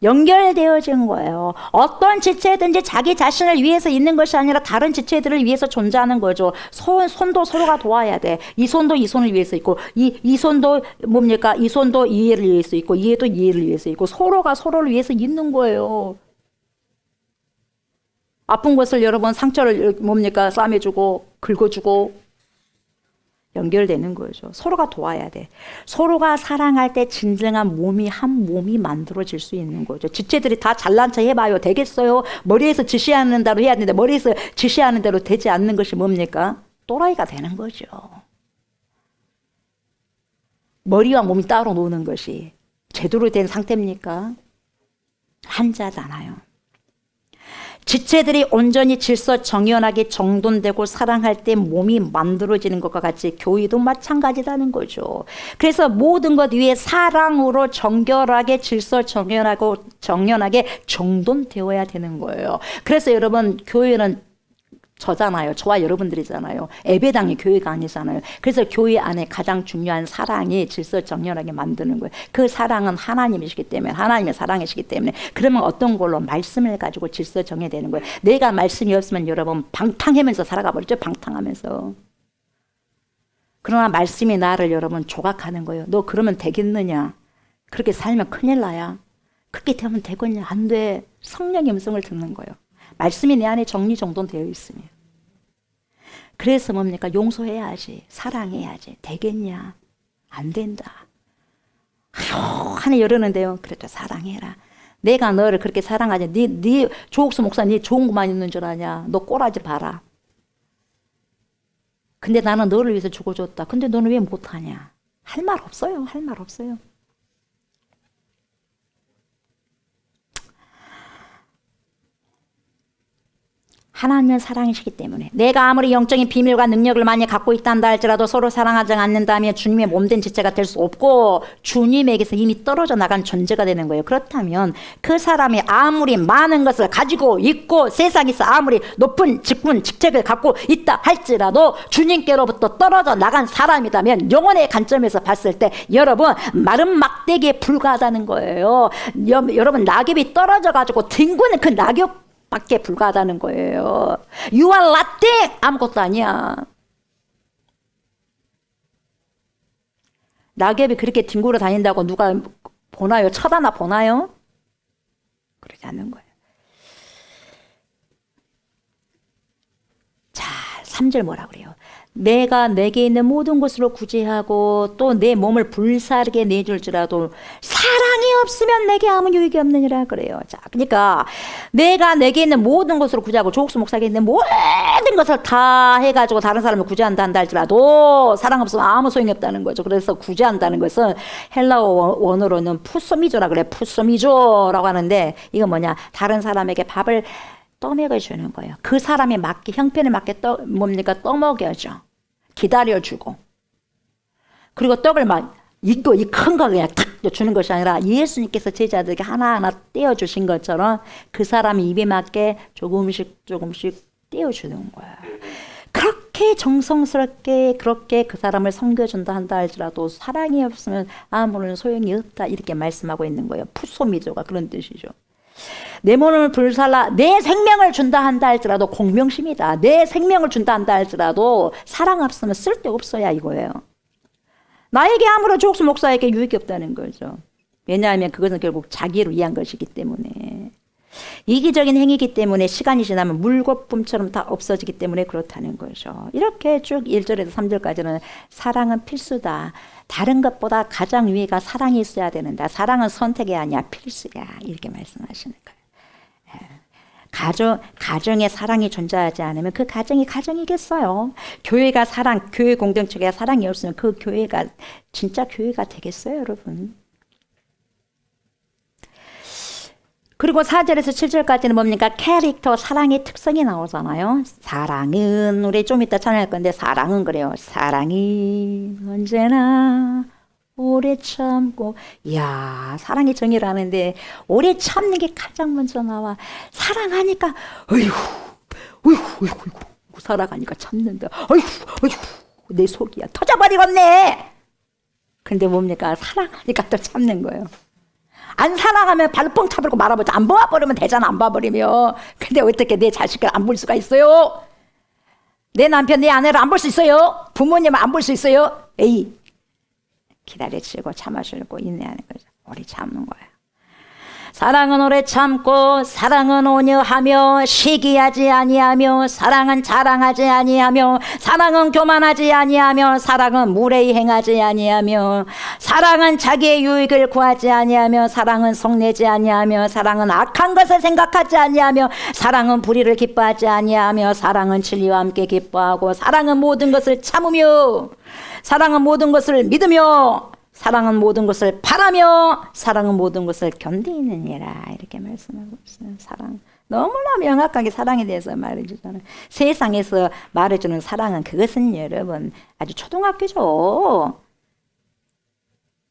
연결되어진 거예요. 어떤 지체든지 자기 자신을 위해서 있는 것이 아니라 다른 지체들을 위해서 존재하는 거죠. 손도 서로가 도와야 돼. 이 손도 이 손을 위해서 있고, 이 손도 뭡니까? 이 손도 이 애를 위해서 있고, 이 애도 이 애를 위해서 있고, 서로가 서로를 위해서 있는 거예요. 아픈 것을 여러분 상처를 뭡니까? 싸매주고 긁어주고 연결되는 거죠. 서로가 도와야 돼. 서로가 사랑할 때 진정한 몸이 한 몸이 만들어질 수 있는 거죠. 지체들이 다 잘난 체 해봐요. 되겠어요? 머리에서 지시하는 대로 해야 되는데 머리에서 지시하는 대로 되지 않는 것이 뭡니까? 또라이가 되는 거죠. 머리와 몸이 따로 노는 것이 제대로 된 상태입니까? 한자잖아요. 지체들이 온전히 질서 정연하게 정돈되고 사랑할 때 몸이 만들어지는 것과 같이 교회도 마찬가지라는 거죠. 그래서 모든 것 위에 사랑으로 정결하게 질서 정연하게 정돈되어야 되는 거예요. 그래서 여러분 교회는 저잖아요. 저와 여러분들이잖아요. 예배당이 교회가 아니잖아요. 그래서 교회 안에 가장 중요한 사랑이 질서 정연하게 만드는 거예요. 그 사랑은 하나님이시기 때문에, 하나님의 사랑이시기 때문에. 그러면 어떤 걸로? 말씀을 가지고 질서 정해되는 거예요. 내가 말씀이 없으면 여러분 방탕하면서 살아가 버리죠. 방탕하면서. 그러나 말씀이 나를 여러분 조각하는 거예요. 너 그러면 되겠느냐? 그렇게 살면 큰일 나야. 그렇게 되면 되겠냐? 안 돼. 성령의 음성을 듣는 거예요. 말씀이 내 안에 정리정돈되어 있으면. 그래서 뭡니까? 용서해야지, 사랑해야지. 되겠냐? 안 된다. 하나 이러는데요. 그래도 사랑해라. 내가 너를 그렇게 사랑하지. 네 조옥수 목사 네 좋은 것만 있는 줄 아냐? 너 꼬라지 봐라. 근데 나는 너를 위해서 죽어줬다. 근데 너는 왜 못하냐? 할 말 없어요. 할 말 없어요. 하나님은 사랑이시기 때문에 내가 아무리 영적인 비밀과 능력을 많이 갖고 있단다 할지라도 서로 사랑하지 않는다면 주님의 몸된 지체가 될 수 없고 주님에게서 이미 떨어져 나간 존재가 되는 거예요. 그렇다면 그 사람이 아무리 많은 것을 가지고 있고 세상에서 아무리 높은 직분, 직책을 갖고 있다 할지라도 주님께로부터 떨어져 나간 사람이라면 영혼의 관점에서 봤을 때 여러분 마른 막대기에 불과하다는 거예요. 여러분 낙엽이 떨어져 가지고 뒹구는 그 낙엽 밖에 불과하다는 거예요. You are nothing. 아무것도 아니야. 낙엽이 그렇게 뒹굴어 다닌다고 누가 보나요? 쳐다나 보나요? 그러지 않는 거예요. 자, 3절 뭐라 그래요? 내가 내게 있는 모든 것으로 구제하고 또 내 몸을 불사르게 내줄지라도 사랑이 없으면 내게 아무 유익이 없느니라 그래요. 자, 그러니까 내가 내게 있는 모든 것으로 구제하고 조옥수 목사에게 있는 모든 것을 다 해가지고 다른 사람을 구제한다 한다 할지라도 사랑 없으면 아무 소용이 없다는 거죠. 그래서 구제한다는 것은 헬라어 원어로는 푸소미조라 그래. 푸소미조라고 하는데 이건 뭐냐? 다른 사람에게 밥을 떠먹여 주는 거예요. 그 사람에 맞게 형편에 맞게 떠먹여줘. 기다려주고. 그리고 떡을 막 이거 이 큰 거 그냥 탁 주는 것이 아니라 예수님께서 제자들에게 하나하나 떼어 주신 것처럼 그 사람이 입에 맞게 조금씩 떼어 주는 거야. 그렇게 정성스럽게 그렇게 그 사람을 섬겨준다 한다 할지라도 사랑이 없으면 아무런 소용이 없다 이렇게 말씀하고 있는 거예요. 푸소미조가 그런 뜻이죠. 내 몸을 불살라 내 생명을 준다 한다 할지라도 공명심이다. 내 생명을 준다 한다 할지라도 사랑 없으면 쓸데없어야 이거예요. 나에게 아무런 조옥수 목사에게 유익이 없다는 거죠. 왜냐하면 그것은 결국 자기를 위한 것이기 때문에 이기적인 행위이기 때문에 시간이 지나면 물거품처럼 다 없어지기 때문에 그렇다는 거죠. 이렇게 쭉 1절에서 3절까지는 사랑은 필수다. 다른 것보다 가장 위가 사랑이 있어야 되는다. 사랑은 선택이 아니야 필수야. 이렇게 말씀하시는 거예요. 가정에 사랑이 존재하지 않으면 그 가정이 가정이겠어요. 교회가 사랑, 교회 공동체가 사랑이 없으면 그 교회가 진짜 교회가 되겠어요, 여러분? 그리고 4절에서 7절까지는 뭡니까? 캐릭터, 사랑의 특성이 나오잖아요. 사랑은, 우리 좀 이따 찬양할 건데, 사랑은 그래요. 사랑이 언제나 오래 참고. 이야, 사랑의 정의를 하는데, 오래 참는 게 가장 먼저 나와. 사랑하니까, 어이구, 살아가니까 참는다. 어이구, 내 속이야. 터져버리겠네. 근데 뭡니까? 사랑하니까 또 참는 거예요. 안 사랑하면 발로 뻥 차버리고 말아버리자. 안 봐버리면 되잖아. 안 봐버리면. 근데 어떻게 내 자식을 안 볼 수가 있어요? 내 남편, 내 아내를 안 볼 수 있어요? 부모님을 안 볼 수 있어요? 에이, 기다려주고 참아주고 인내하는 거죠. 오래 참는 거야. 사랑은 오래 참고 사랑은 온유하며 시기하지 아니하며 사랑은 자랑하지 아니하며 사랑은 교만하지 아니하며 사랑은 무례히 행하지 아니하며 사랑은 자기의 유익을 구하지 아니하며 사랑은 속내지 아니하며 사랑은 악한 것을 생각하지 아니하며 사랑은 불의를 기뻐하지 아니하며 사랑은 진리와 함께 기뻐하고 사랑은 모든 것을 참으며 사랑은 모든 것을 믿으며 사랑은 모든 것을 바라며 사랑은 모든 것을 견디느니라 이렇게 말씀하고 있어요. 사랑 너무나 명확하게 사랑에 대해서 말해주잖아요. 세상에서 말해주는 사랑은 그것은 여러분 아주 초등학교죠.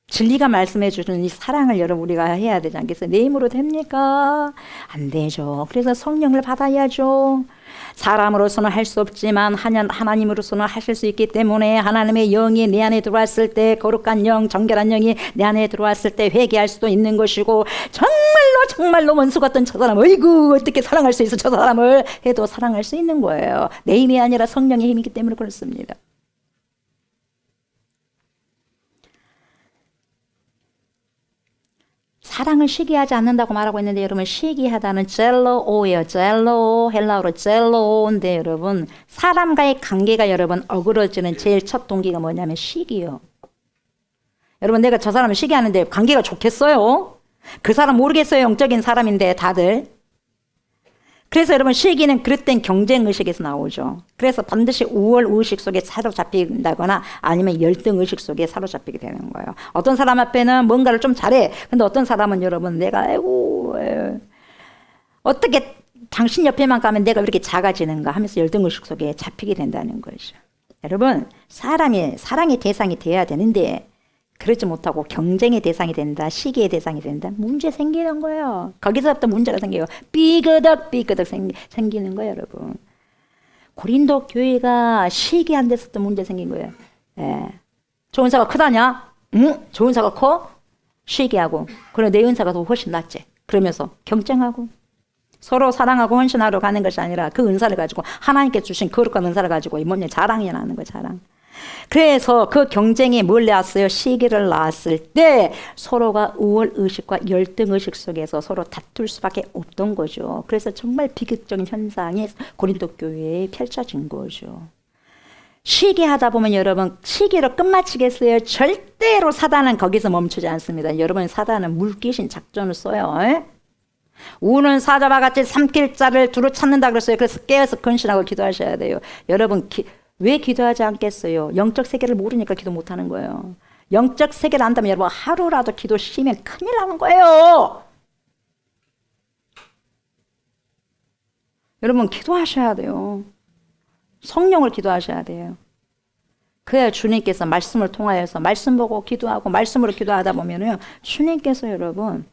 진리가 말씀해 주는 이 사랑을 여러분 우리가 해야 되지 않겠어요? 내 힘으로 됩니까? 안 되죠. 그래서 성령을 받아야죠. 사람으로서는 할 수 없지만 하나님으로서는 하실 수 있기 때문에 하나님의 영이 내 안에 들어왔을 때 거룩한 영, 정결한 영이 내 안에 들어왔을 때 회개할 수도 있는 것이고 정말로 원수 같던 저 사람 어이구 어떻게 사랑할 수 있어 저 사람을 해도 사랑할 수 있는 거예요. 내 힘이 아니라 성령의 힘이기 때문에 그렇습니다. 사랑을 시기하지 않는다고 말하고 있는데 여러분 시기하다는 젤로오예요. 젤로 헬라어로 젤로인데 여러분 사람과의 관계가 여러분 어그러지는 제일 첫 동기가 뭐냐면 시기요. 여러분 내가 저 사람을 시기하는데 관계가 좋겠어요? 그 사람 모르겠어요. 영적인 사람인데 다들. 그래서 여러분 시기는 그릇된 경쟁의식에서 나오죠. 그래서 반드시 우월의식 속에 사로잡힌다거나 아니면 열등의식 속에 사로잡히게 되는 거예요. 어떤 사람 앞에는 뭔가를 좀 잘해. 근데 어떤 사람은 여러분 내가 아이고 어떻게 당신 옆에만 가면 내가 왜 이렇게 작아지는가 하면서 열등의식 속에 잡히게 된다는 거죠. 여러분 사람이 사랑의 대상이 돼야 되는데 그러지 못하고 경쟁의 대상이 된다. 시기의 대상이 된다. 문제 생기는 거예요. 거기서부터 문제가 생겨요. 삐그덕 생기는 거예요. 여러분. 고린도 교회가 시기 안 됐을 때 문제 생긴 거예요. 예. 저 은사가 크다냐? 응? 저 은사가 커? 시기하고. 그래 내 은사가 더 훨씬 낫지. 그러면서 경쟁하고. 서로 사랑하고 헌신하러 가는 것이 아니라 그 은사를 가지고 하나님께 주신 거룩한 은사를 가지고 이 몸에 자랑이 나는 거예요. 자랑. 그래서 그 경쟁이 뭘 낳았어요? 시기를 낳았을 때 서로가 우월의식과 열등의식 속에서 서로 다툴 수밖에 없던 거죠. 그래서 정말 비극적인 현상이 고린도 교회에 펼쳐진 거죠. 시기하다 보면 여러분 시기로 끝마치겠어요? 절대로 사단은 거기서 멈추지 않습니다. 여러분 사단은 물귀신 작전을 써요. 에? 우는 사자와 같이 삼킬 자를 두루 찾는다 그랬어요. 그래서 깨어서 근신하고 기도하셔야 돼요. 여러분 왜 기도하지 않겠어요? 영적 세계를 모르니까 기도 못하는 거예요. 영적 세계를 안다면 여러분 하루라도 기도 쉬면 큰일 나는 거예요. 여러분 기도하셔야 돼요. 성령을 기도하셔야 돼요. 그래야 주님께서 말씀을 통하여서 말씀 보고 기도하고 말씀으로 기도하다 보면요 주님께서 여러분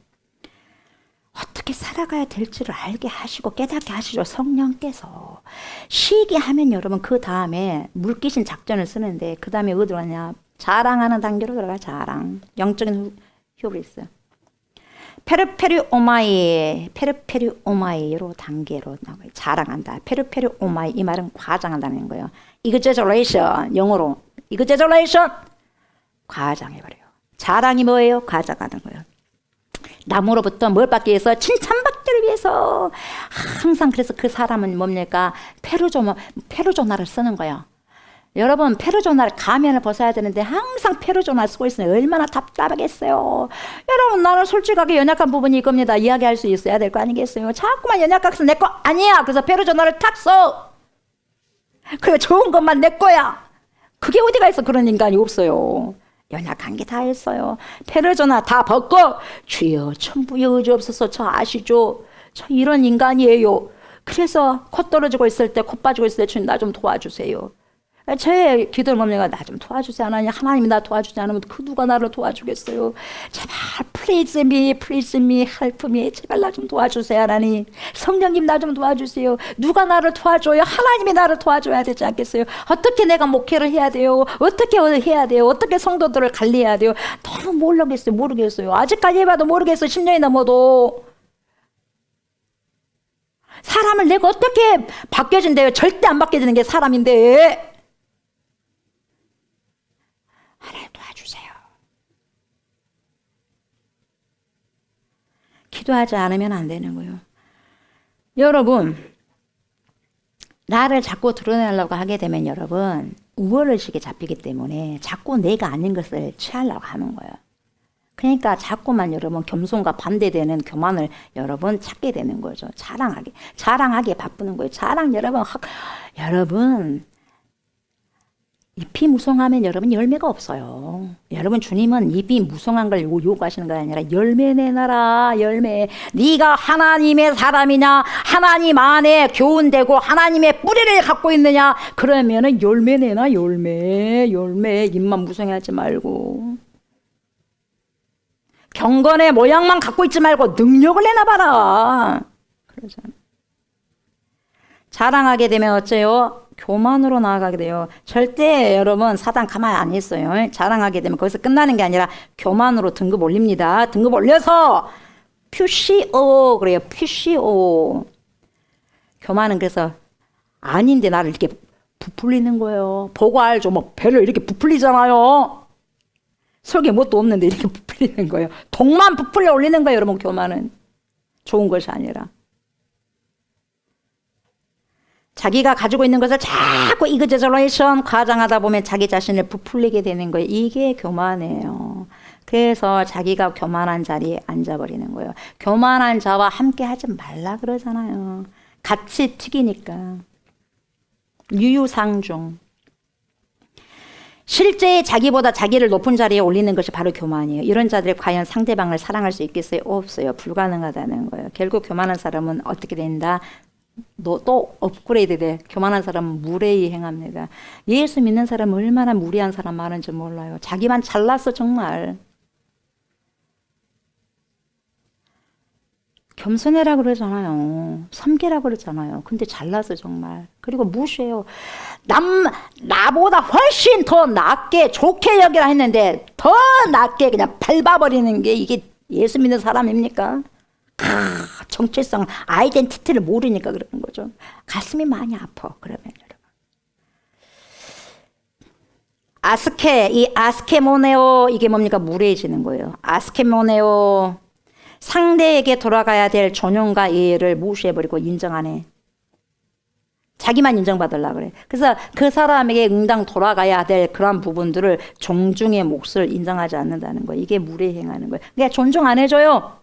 어떻게 살아가야 될지를 알게 하시고 깨닫게 하시죠. 성령께서. 시기하면 여러분 그 다음에 물귀신 작전을 쓰는데 그 다음에 어디로 가냐. 자랑하는 단계로 들어가. 자랑. 영적인 휴업이 있어요. 페르페르 오마이로 단계로 나와요. 자랑한다. 페르페르 오마이 이 말은 과장한다는 거예요. exaggeration 영어로 exaggeration 과장해버려요. 자랑이 뭐예요? 과장하는 거예요. 남으로부터 뭘 받기 위해서 칭찬받기를 위해서 항상 그래서 그 사람은 뭡니까? 페루조나를 쓰는 거예요. 여러분 페루조나를 가면을 벗어야 되는데 항상 페루조나 쓰고 있으면 얼마나 답답하겠어요. 여러분 나는 솔직하게 연약한 부분이 이겁니다. 이야기할 수 있어야 될 거 아니겠어요. 자꾸만 연약해서 내 거 아니야. 그래서 페루조나를 탁 써. 그래 좋은 것만 내 거야. 그게 어디가 있어. 그런 인간이 없어요. 연약한 게 다 했어요. 페르조나 다 벗고 주여 천부의 의지 없어서 저 아시죠? 저 이런 인간이에요. 그래서 코 떨어지고 있을 때, 코 빠지고 있을 때 주님 나 좀 도와주세요. 제 기도를 뭡니까? 나 좀 도와주세요. 하나님이 나 도와주지 않으면 그 누가 나를 도와주겠어요. 제발 please me, help me. 제발 나 좀 도와주세요. 하나님. 성령님 나 좀 도와주세요. 누가 나를 도와줘요? 하나님이 나를 도와줘야 되지 않겠어요? 어떻게 내가 목회를 해야 돼요? 어떻게 해야 돼요? 어떻게 성도들을 관리해야 돼요? 너무 모르겠어요. 아직까지 해봐도 모르겠어요. 10년이 넘어도. 사람을 내가 어떻게 바뀌어진대요? 절대 안 바뀌어지는 게 사람인데. 하나님 도와주세요. 기도하지 않으면 안 되는 거예요. 여러분, 나를 자꾸 드러내려고 하게 되면 여러분 우월의식에 잡히기 때문에 자꾸 내가 아닌 것을 취하려고 하는 거예요. 그러니까 자꾸만 여러분 겸손과 반대되는 교만을 여러분 찾게 되는 거죠. 자랑하게 바쁘는 거예요. 여러분 잎이 무성하면 여러분 열매가 없어요. 여러분 주님은 잎이 무성한 걸 요구하시는 게 아니라 열매 내놔라. 열매. 네가 하나님의 사람이냐 하나님 안에 교훈되고 하나님의 뿌리를 갖고 있느냐 그러면은 열매 내놔. 열매 잎만 무성하지 말고 경건의 모양만 갖고 있지 말고 능력을 내놔봐라. 그러잖아. 자랑하게 되면 어째요? 교만으로 나아가게 돼요. 절대 여러분 사단 가만히 안 있어요. 자랑하게 되면 거기서 끝나는 게 아니라 교만으로 등급 올립니다. 등급 올려서 퓨시오 그래요. 퓨시오. 교만은 그래서 아닌데 나를 이렇게 부풀리는 거예요. 보고 알죠. 뭐 배를 이렇게 부풀리잖아요. 속에 뭣도 없는데 이렇게 부풀리는 거예요. 독만 부풀려 올리는 거예요, 여러분. 교만은 좋은 것이 아니라. 자기가 가지고 있는 것을 자꾸 이그제저레이션 과장하다 보면 자기 자신을 부풀리게 되는 거예요. 이게 교만이에요. 그래서 자기가 교만한 자리에 앉아버리는 거예요. 교만한 자와 함께 하지 말라 그러잖아요. 같이 튀기니까. 유유상종. 실제 자기보다 자기를 높은 자리에 올리는 것이 바로 교만이에요. 이런 자들이 과연 상대방을 사랑할 수 있겠어요? 없어요. 불가능하다는 거예요. 결국 교만한 사람은 어떻게 된다? 또 업그레이드 돼. 교만한 사람은 무례히 행합니다. 예수 믿는 사람은 얼마나 무례한 사람 많은지 몰라요. 자기만 잘났어 정말. 겸손해라 그러잖아요. 섬기라 그러잖아요. 근데 잘났어 정말. 그리고 무시해요. 나보다 훨씬 더 낫게 좋게 여기라 했는데 더 낫게 그냥 밟아버리는 게 이게 예수 믿는 사람입니까? 정체성, 아이덴티티를 모르니까 그러는 거죠. 가슴이 많이 아파. 그러면 여러분. 이 아스케모네오 이게 뭡니까? 무례해지는 거예요. 아스케모네오 상대에게 돌아가야 될 존엄과 예의를 무시해버리고 인정 안 해. 자기만 인정받으려고 그래. 그래서 그 사람에게 응당 돌아가야 될 그런 부분들을 존중의 몫을 인정하지 않는다는 거예요. 이게 무례 행하는 거예요. 그러니까 존중 안 해줘요.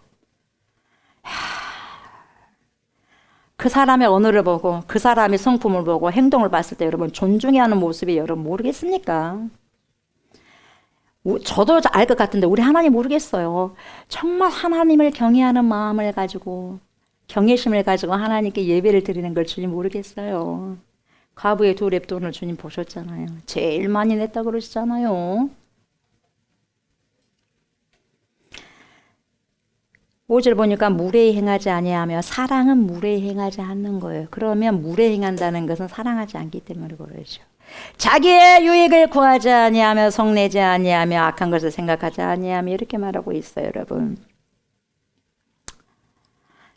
그 사람의 언어를 보고 그 사람의 성품을 보고 행동을 봤을 때 여러분 존중해야 하는 모습이 여러분 모르겠습니까? 저도 알 것 같은데 우리 하나님 모르겠어요. 정말 하나님을 경외하는 마음을 가지고 경외심을 가지고 하나님께 예배를 드리는 걸 주님 모르겠어요. 과부의 2렙돈을 주님 보셨잖아요. 제일 많이 냈다 그러시잖아요. 5절 보니까 무례히 행하지 아니하며 사랑은 무례히 행하지 않는 거예요. 그러면 무례히 행한다는 것은 사랑하지 않기 때문에 그러죠. 자기의 유익을 구하지 아니하며 성내지 아니하며 악한 것을 생각하지 아니하며 이렇게 말하고 있어요, 여러분.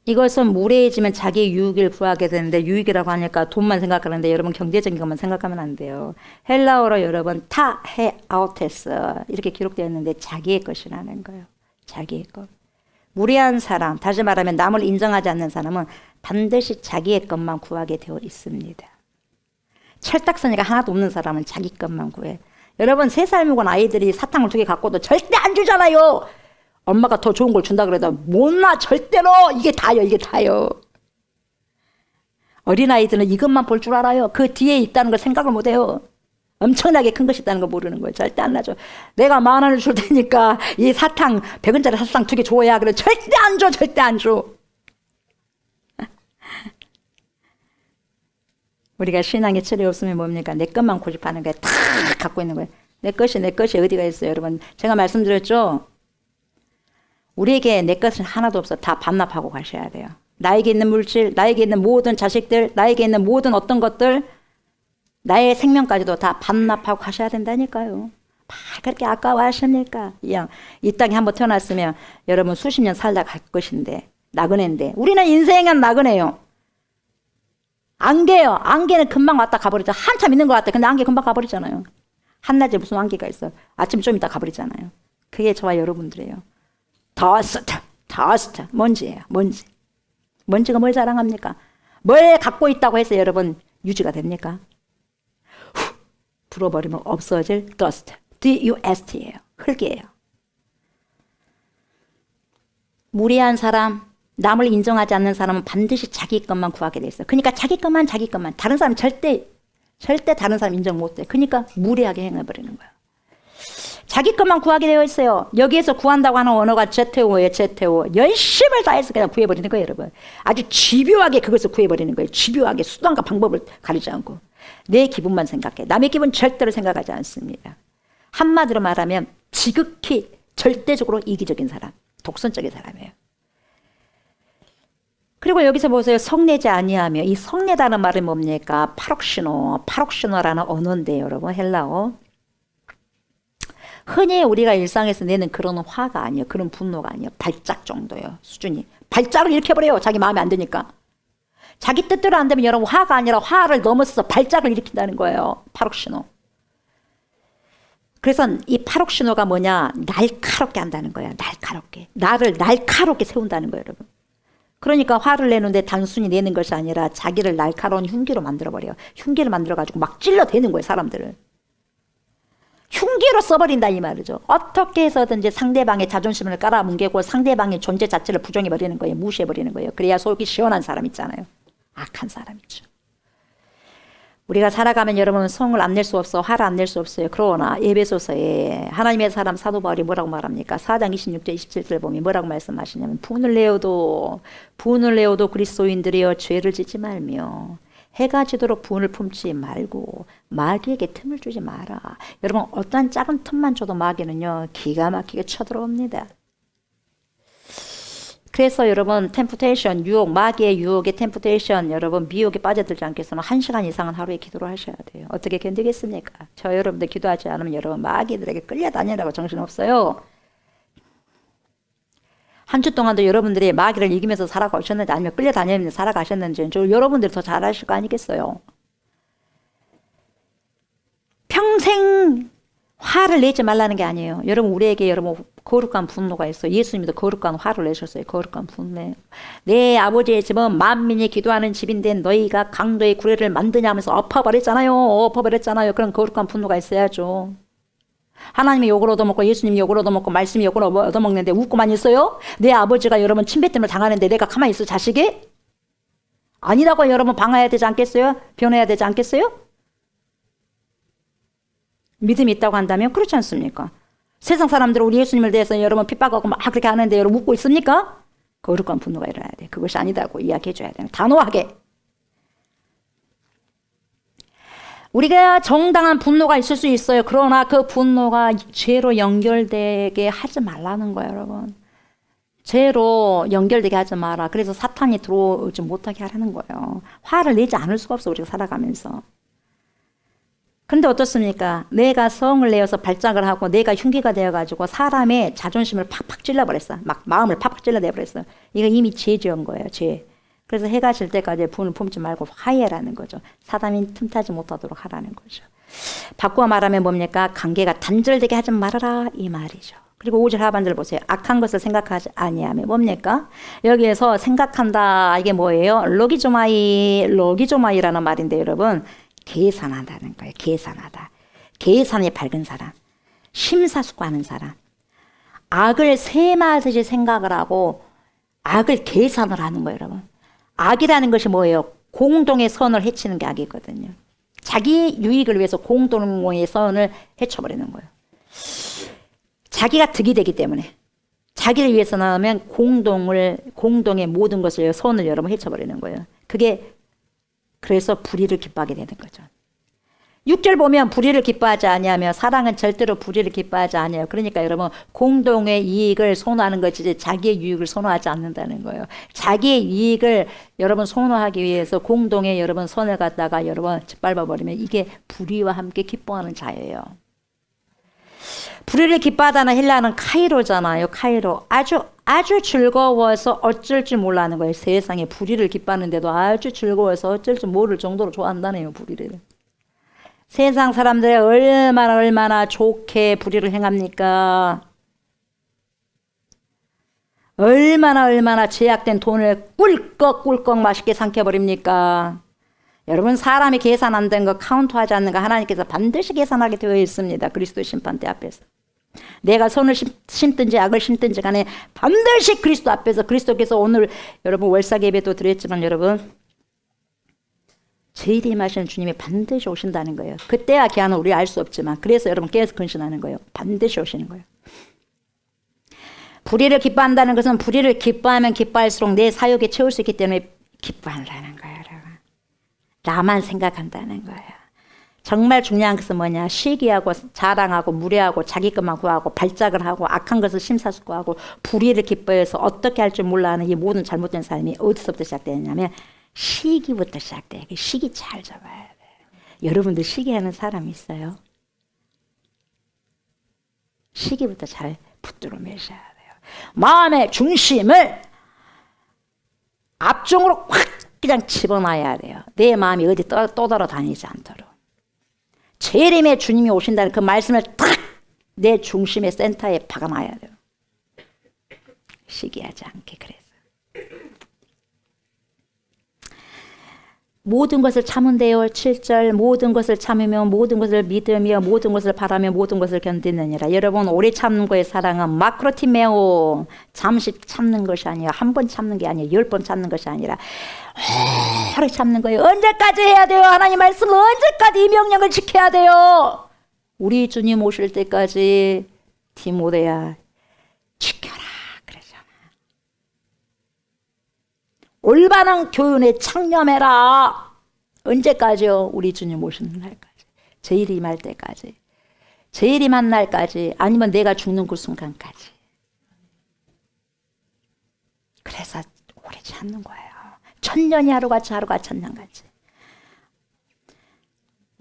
이것은 무례해지면 자기의 유익을 구하게 되는데 유익이라고 하니까 돈만 생각하는데 여러분 경제적인 것만 생각하면 안 돼요. 헬라어로 여러분 타헤아우테스 이렇게 기록되어 있는데 자기의 것이라는 거예요. 자기의 것. 무례한 사람, 다시 말하면 남을 인정하지 않는 사람은 반드시 자기의 것만 구하게 되어 있습니다. 철딱서니가 하나도 없는 사람은 자기 것만 구해. 여러분 3살 먹은 아이들이 사탕을 2개 갖고도 절대 안 주잖아요. 엄마가 더 좋은 걸 준다 그래도 못나 절대로 이게 다요 이게 다요. 어린아이들은 이것만 볼 줄 알아요. 그 뒤에 있다는 걸 생각을 못해요. 엄청나게 큰 것이 있다는 거 모르는 거예요. 절대 안 나죠. 내가 10,000원을 줄 테니까 이 사탕 100원짜리 사탕 2개 줘야 그래. 절대 안 줘. 절대 안 줘. 우리가 신앙의 철이 없으면 뭡니까? 내 것만 고집하는 거예요. 다 갖고 있는 거예요. 내 것이 어디가 있어요, 여러분? 제가 말씀드렸죠? 우리에게 내 것은 하나도 없어. 다 반납하고 가셔야 돼요. 나에게 있는 물질, 나에게 있는 모든 자식들, 나에게 있는 모든 어떤 것들, 나의 생명까지도 다 반납하고 가셔야 된다니까요. 그렇게 아까워하십니까? 이 땅에 한번 태어났으면 여러분 수십 년 살다 갈 것인데 나그네인데 우리는 인생은 나그네요. 안개요. 안개는 금방 왔다 가버리죠. 한참 있는 것 같아. 근데 안개 금방 가버리잖아요. 한낮에 무슨 안개가 있어. 아침 좀 있다 가버리잖아요. 그게 저와 여러분들이에요. 더스트. 먼지예요. 먼지. 먼지가 뭘 자랑합니까? 뭘 갖고 있다고 해서 여러분 유지가 됩니까? 후, 불어버리면 없어질 dust. D-U-S-T예요. 흙이에요. 무례한 사람, 남을 인정하지 않는 사람은 반드시 자기 것만 구하게 돼 있어요. 그러니까 자기 것만. 다른 사람 절대 다른 사람 인정 못 해. 그러니까 무례하게 행해버리는 거예요. 자기 것만 구하게 되어 있어요. 여기에서 구한다고 하는 언어가 제테오예요. 제테오. 열심을 다해서 그냥 구해버리는 거예요, 여러분. 아주 집요하게 그것을 구해버리는 거예요. 집요하게 수단과 방법을 가리지 않고. 내 기분만 생각해. 남의 기분 절대로 생각하지 않습니다. 한마디로 말하면 지극히 절대적으로 이기적인 사람. 독선적인 사람이에요. 그리고 여기서 보세요. 성내지 아니하며. 이 성내다는 말은 뭡니까? 파록시노라는 언어인데요, 여러분. 헬라어. 흔히 우리가 일상에서 내는 그런 화가 아니에요. 그런 분노가 아니에요. 발작 정도예요. 수준이. 발작을 일으켜버려요. 자기 마음에 안 드니까. 자기 뜻대로 안 되면 여러분 화가 아니라 화를 넘어서서 발작을 일으킨다는 거예요. 파록시노. 그래서 이 8옥 신호가 뭐냐? 날카롭게 한다는 거야. 날카롭게. 나를 날카롭게 세운다는 거예요, 여러분. 그러니까 화를 내는데 단순히 내는 것이 아니라 자기를 날카로운 흉기로 만들어버려요. 흉기를 만들어가지고 막 찔러대는 거예요, 사람들을. 흉기로 써버린다 이 말이죠. 어떻게 해서든지 상대방의 자존심을 깔아뭉개고 상대방의 존재 자체를 부정해버리는 거예요. 무시해버리는 거예요. 그래야 속이 시원한 사람 있잖아요. 악한 사람이죠. 우리가 살아가면 여러분 성을 안 낼 수 없어, 화를 안 낼 수 없어요. 그러나 에베소서에 하나님의 사람 사도 바울이 뭐라고 말합니까? 4장 26절 27절 보면 뭐라고 말씀하시냐면 분을 내어도 그리스도인들이여 죄를 짓지 말며 해가 지도록 분을 품지 말고 마귀에게 틈을 주지 마라. 여러분 어떤 작은 틈만 줘도 마귀는요 기가 막히게 쳐들어옵니다. 그래서 여러분 템프테이션, 유혹, 마귀의 유혹의 템프테이션, 여러분 미혹에 빠져들지 않기 위해서는 1시간 이상은 하루에 기도를 하셔야 돼요. 어떻게 견디겠습니까? 저 여러분들 기도하지 않으면 여러분 마귀들에게 끌려다니라고 정신없어요. 한 주 동안도 여러분들이 마귀를 이기면서 살아가셨는지 아니면 끌려다니면서 살아가셨는지 여러분들이 더 잘 아실 거 아니겠어요? 평생 화를 내지 말라는 게 아니에요. 여러분 우리에게 여러분 거룩한 분노가 있어요. 예수님도 거룩한 화를 내셨어요. 거룩한 분노. 내 아버지의 집은 만민이 기도하는 집인데 너희가 강도의 구레를 만드냐 하면서 엎어버렸잖아요. 그런 거룩한 분노가 있어야죠. 하나님이 욕을 얻어먹고 예수님이 욕을 얻어먹고 말씀이 욕을 얻어먹는데 웃고만 있어요? 내 아버지가 여러분 침뱉음을 당하는데 내가 가만히 있어 자식이? 아니라고 여러분 방어해야 되지 않겠어요? 변해야 되지 않겠어요? 믿음이 있다고 한다면 그렇지 않습니까? 세상 사람들은 우리 예수님을 대해서 여러분 핍박하고 막 그렇게 하는데 여러분 웃고 있습니까? 거룩한 분노가 일어나야 돼. 그것이 아니다고 이야기해 줘야 돼요. 단호하게. 우리가 정당한 분노가 있을 수 있어요. 그러나 그 분노가 죄로 연결되게 하지 말라는 거예요, 여러분. 죄로 연결되게 하지 마라. 그래서 사탄이 들어오지 못하게 하라는 거예요. 화를 내지 않을 수가 없어, 우리가 살아가면서. 근데 어떻습니까? 내가 성을 내어서 발작을 하고 내가 흉기가 되어가지고 사람의 자존심을 팍팍 찔러버렸어. 막 마음을 팍팍 찔러내버렸어. 이거 이미 죄 지은 거예요, 죄. 그래서 해가 질 때까지 분을 품지 말고 화해라는 거죠. 사람이 틈타지 못하도록 하라는 거죠. 바꾸어 말하면 뭡니까? 관계가 단절되게 하지 말아라 이 말이죠. 그리고 5절 하반절 보세요. 악한 것을 생각하지 아니하면 뭡니까? 여기에서 생각한다 이게 뭐예요? 로기조마이라는 말인데 여러분 계산한다는 거예요. 계산하다. 계산이 밝은 사람. 심사숙고하는 사람. 악을 세마듯이 생각을 하고 악을 계산을 하는 거예요, 여러분. 악이라는 것이 뭐예요? 공동의 선을 해치는 게 악이거든요. 자기 유익을 위해서 공동의 선을 해쳐버리는 거예요. 자기가 득이 되기 때문에 자기를 위해서는 하면 공동의 모든 것을 선을 여러분 해쳐버리는 거예요. 그게 그래서 불의를 기뻐하게 되는 거죠. 6절 보면 불의를 기뻐하지 아니하며 사랑은 절대로 불의를 기뻐하지 아니해요. 그러니까 여러분 공동의 이익을 선호하는 것이지 자기의 유익을 선호하지 않는다는 거예요. 자기의 이익을 여러분 선호하기 위해서 공동의 여러분 선을 갖다가 여러분 짓밟아 버리면 이게 불의와 함께 기뻐하는 자예요. 불의를 기뻐하다는 헬라어는 카이로잖아요. 카이로. 아주 즐거워서 어쩔 줄 몰라는 거예요. 세상에 불의를 기뻐하는데도 아주 즐거워서 어쩔 줄 모를 정도로 좋아한다네요. 불의를. 세상 사람들이 얼마나 좋게 불의를 행합니까? 얼마나 제약된 돈을 꿀꺽꿀꺽 맛있게 삼켜버립니까? 여러분 사람이 계산 안 된 거 카운트하지 않는 거 하나님께서 반드시 계산하게 되어 있습니다. 그리스도의 심판대 앞에서. 내가 선을 심든지 악을 심든지 간에 반드시 그리스도 앞에서 그리스도께서 오늘 여러분 월삭 예배도 드렸지만 여러분 제일이 임하시는 주님이 반드시 오신다는 거예요. 그때야 기한은 우리 알 수 없지만 그래서 여러분 깨어서 근신하는 거예요. 반드시 오시는 거예요. 불의를 기뻐한다는 것은 불의를 기뻐하면 기뻐할수록 내 사욕에 채울 수 있기 때문에 기뻐한다는 거예요. 여러분. 나만 생각한다는 거예요. 정말 중요한 것은 뭐냐? 시기하고 자랑하고 무례하고 자기 것만 구하고 발작을 하고 악한 것을 심사숙고하고 불의를 기뻐해서 어떻게 할 줄 몰라하는 이 모든 잘못된 삶이 어디서부터 시작되느냐면 시기부터 시작돼요. 시기 잘 잡아야 돼요. 여러분들 시기하는 사람이 있어요? 시기부터 잘 붙들어 매셔야 돼요. 마음의 중심을 앞쪽으로 확 그냥 집어넣어야 돼요. 내 마음이 어디 떠돌아 다니지 않도록. 재림의 주님이 오신다는 그 말씀을 딱 내 중심의 센터에 박아놔야 돼요. 시기하지 않게. 그래서 모든 것을 참은대요. 7절 모든 것을 참으며 모든 것을 믿으며 모든 것을 바라며 모든 것을 견디느니라. 여러분 오래 참는 거의 사랑은 마크로티메오, 잠시 참는 것이 아니라 한 번 참는 게 아니라 10번 참는 것이 아니라 오래 참는 거예요. 언제까지 해야 돼요? 하나님 말씀은 언제까지 이 명령을 지켜야 돼요? 우리 주님 오실 때까지 디모데야 지켜라 그러잖아. 올바른 교훈에 창념해라. 언제까지요? 우리 주님 오시는 날까지. 재림할 때까지. 재림한 날까지. 아니면 내가 죽는 그 순간까지. 그래서 오래 참는 거예요. 천년이 하루같이 하루가 천년같이.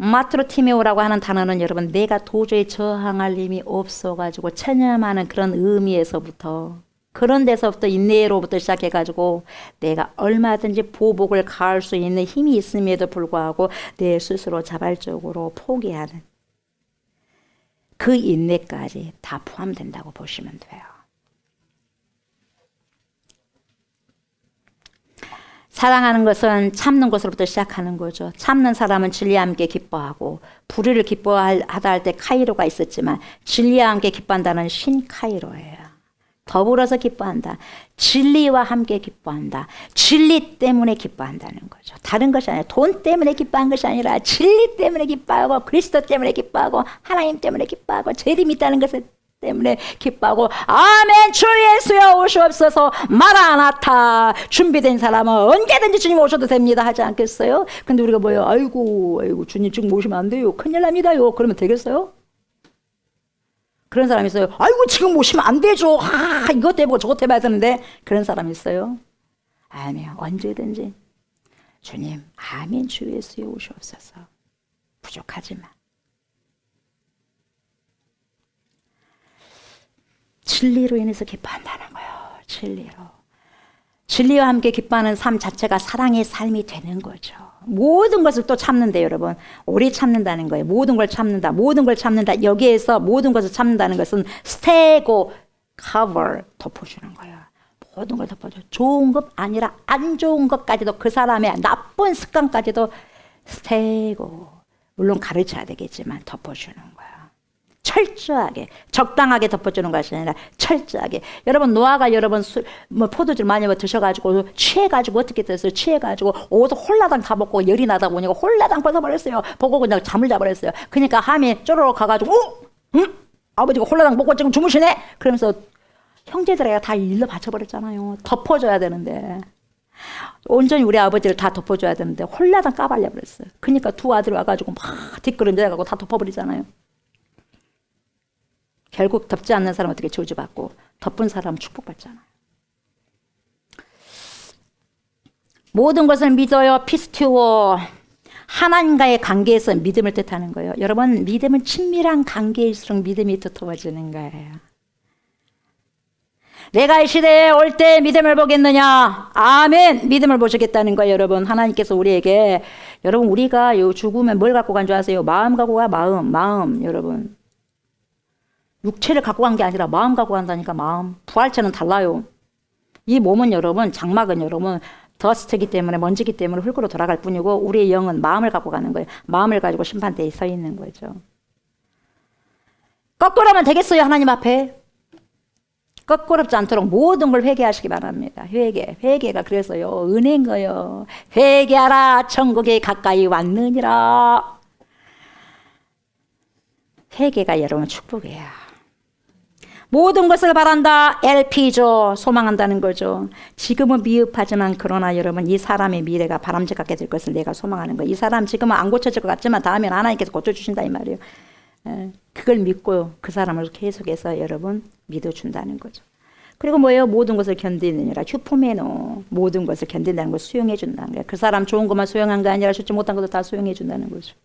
마트로티메오라고 하는 단어는 여러분 내가 도저히 저항할 힘이 없어가지고 체념하는 그런 의미에서부터 그런 데서부터 인내로부터 시작해가지고 내가 얼마든지 보복을 가할 수 있는 힘이 있음에도 불구하고 내 스스로 자발적으로 포기하는 그 인내까지 다 포함된다고 보시면 돼요. 사랑하는 것은 참는 것으로부터 시작하는 거죠. 참는 사람은 진리와 함께 기뻐하고 불의를 기뻐하다 할 때 카이로가 있었지만 진리와 함께 기뻐한다는 신카이로예요. 더불어서 기뻐한다. 진리와 함께 기뻐한다. 진리 때문에 기뻐한다는 거죠. 다른 것이 아니라 돈 때문에 기뻐한 것이 아니라 진리 때문에 기뻐하고 그리스도 때문에 기뻐하고 하나님 때문에 기뻐하고 재림이 있다는 것을 때문에 기뻐하고 아멘 주 예수여 오시옵소서 마라나타 준비된 사람은 언제든지 주님 오셔도 됩니다 하지 않겠어요? 근데 우리가 뭐예요? 아이고 주님 지금 오시면 안 돼요. 큰일 납니다요. 그러면 되겠어요? 그런 사람이 있어요. 아이고 지금 오시면 안 되죠. 이것 해보고 저것 해봐야 되는데 그런 사람이 있어요. 아멘 언제든지 주님 아멘 주 예수여 오시옵소서. 부족하지만 진리로 인해서 기뻐한다는 거예요. 진리로. 진리와 함께 기뻐하는 삶 자체가 사랑의 삶이 되는 거죠. 모든 것을 또 참는데 여러분. 오래 참는다는 거예요. 모든 걸 참는다. 모든 걸 참는다. 여기에서 모든 것을 참는다는 것은 스테고 커버 덮어주는 거예요. 모든 걸 덮어줘. 좋은 것 아니라 안 좋은 것까지도 그 사람의 나쁜 습관까지도 스테고 물론 가르쳐야 되겠지만 덮어주는 거예요. 철저하게 적당하게 덮어주는 것이 아니라 철저하게. 여러분 노아가 여러분 포도주를 많이 드셔가지고 취해가지고 어떻게 됐어요? 취해가지고 옷을 홀라당 다 벗고 열이 나다 보니까 홀라당 벗어버렸어요. 보고 그냥 잠을 자버렸어요. 그러니까 함이 쪼르륵 가가지고 아버지가 홀라당 벗고 지금 주무시네? 그러면서 형제들에게 다 일러 바쳐버렸잖아요. 덮어줘야 되는데 온전히 우리 아버지를 다 덮어줘야 되는데 홀라당 까발려버렸어요. 그러니까 두 아들이 와가지고 막 뒷걸음질해가지고 다 덮어버리잖아요. 결국 덮지 않는 사람은 어떻게 저주받고 덮은 사람은 축복받잖아요. 모든 것을 믿어요. 피스티오. 하나님과의 관계에서 믿음을 뜻하는 거예요. 여러분 믿음은 친밀한 관계일수록 믿음이 두터워지는 거예요. 내가 이 시대에 올 때 믿음을 보겠느냐? 아멘. 믿음을 보시겠다는 거예요. 여러분 하나님께서 우리에게 여러분 우리가 죽으면 뭘 갖고 간 줄 아세요? 마음 갖고 가. 마음 여러분. 육체를 갖고 간 게 아니라 마음 갖고 간다니까. 마음. 부활체는 달라요. 이 몸은 여러분 장막은 여러분 더스트기 때문에 먼지기 때문에 흙으로 돌아갈 뿐이고 우리의 영은 마음을 갖고 가는 거예요. 마음을 가지고 심판대에 서 있는 거죠. 거꾸로 하면 되겠어요? 하나님 앞에. 거꾸럽지 않도록 모든 걸 회개하시기 바랍니다. 회개가 그래서요 은혜인 거예요. 회개하라 천국에 가까이 왔느니라. 회개가 여러분 축복이에요. 모든 것을 바란다. LP죠. 소망한다는 거죠. 지금은 미흡하지만 그러나 여러분 이 사람의 미래가 바람직하게 될 것을 내가 소망하는 거예요. 이 사람 지금은 안 고쳐질 것 같지만 다음엔 하나님께서 고쳐주신다 이 말이에요. 그걸 믿고 그 사람을 계속해서 여러분 믿어준다는 거죠. 그리고 뭐예요? 모든 것을 견디느니라. 휴포메노. 모든 것을 견딘다는 걸 수용해 준다는 거예요. 그 사람 좋은 것만 수용한 게 아니라 좋지 못한 것도 다 수용해 준다는 거죠.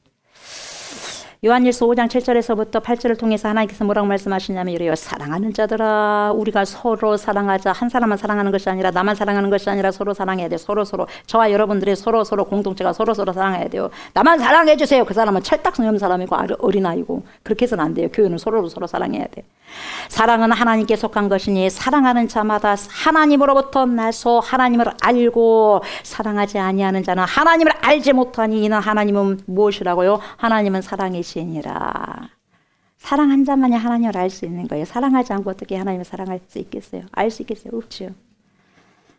요한일서 5장 7절에서부터 8절을 통해서 하나님께서 뭐라고 말씀하시냐면 이래요. 사랑하는 자들아, 우리가 서로 사랑하자. 한 사람만 사랑하는 것이 아니라, 나만 사랑하는 것이 아니라 서로 사랑해야 돼요. 서로. 저와 여러분들의 서로 공동체가 서로 사랑해야 돼요. 나만 사랑해 주세요. 그 사람은 철딱선이 없는 사람이고 어린아이고. 그렇게 해서는 안 돼요. 교회는 서로 사랑해야 돼. 사랑은 하나님께 속한 것이니 사랑하는 자마다 하나님으로부터 나서 하나님을 알고 사랑하지 아니하는 자는 하나님을 알지 못하니 이는 하나님은 무엇이라고요? 하나님은 사랑이시니라. 사랑한 자만이 하나님을 알 수 있는 거예요. 사랑하지 않고 어떻게 하나님을 사랑할 수 있겠어요? 알 수 있겠어요? 없죠.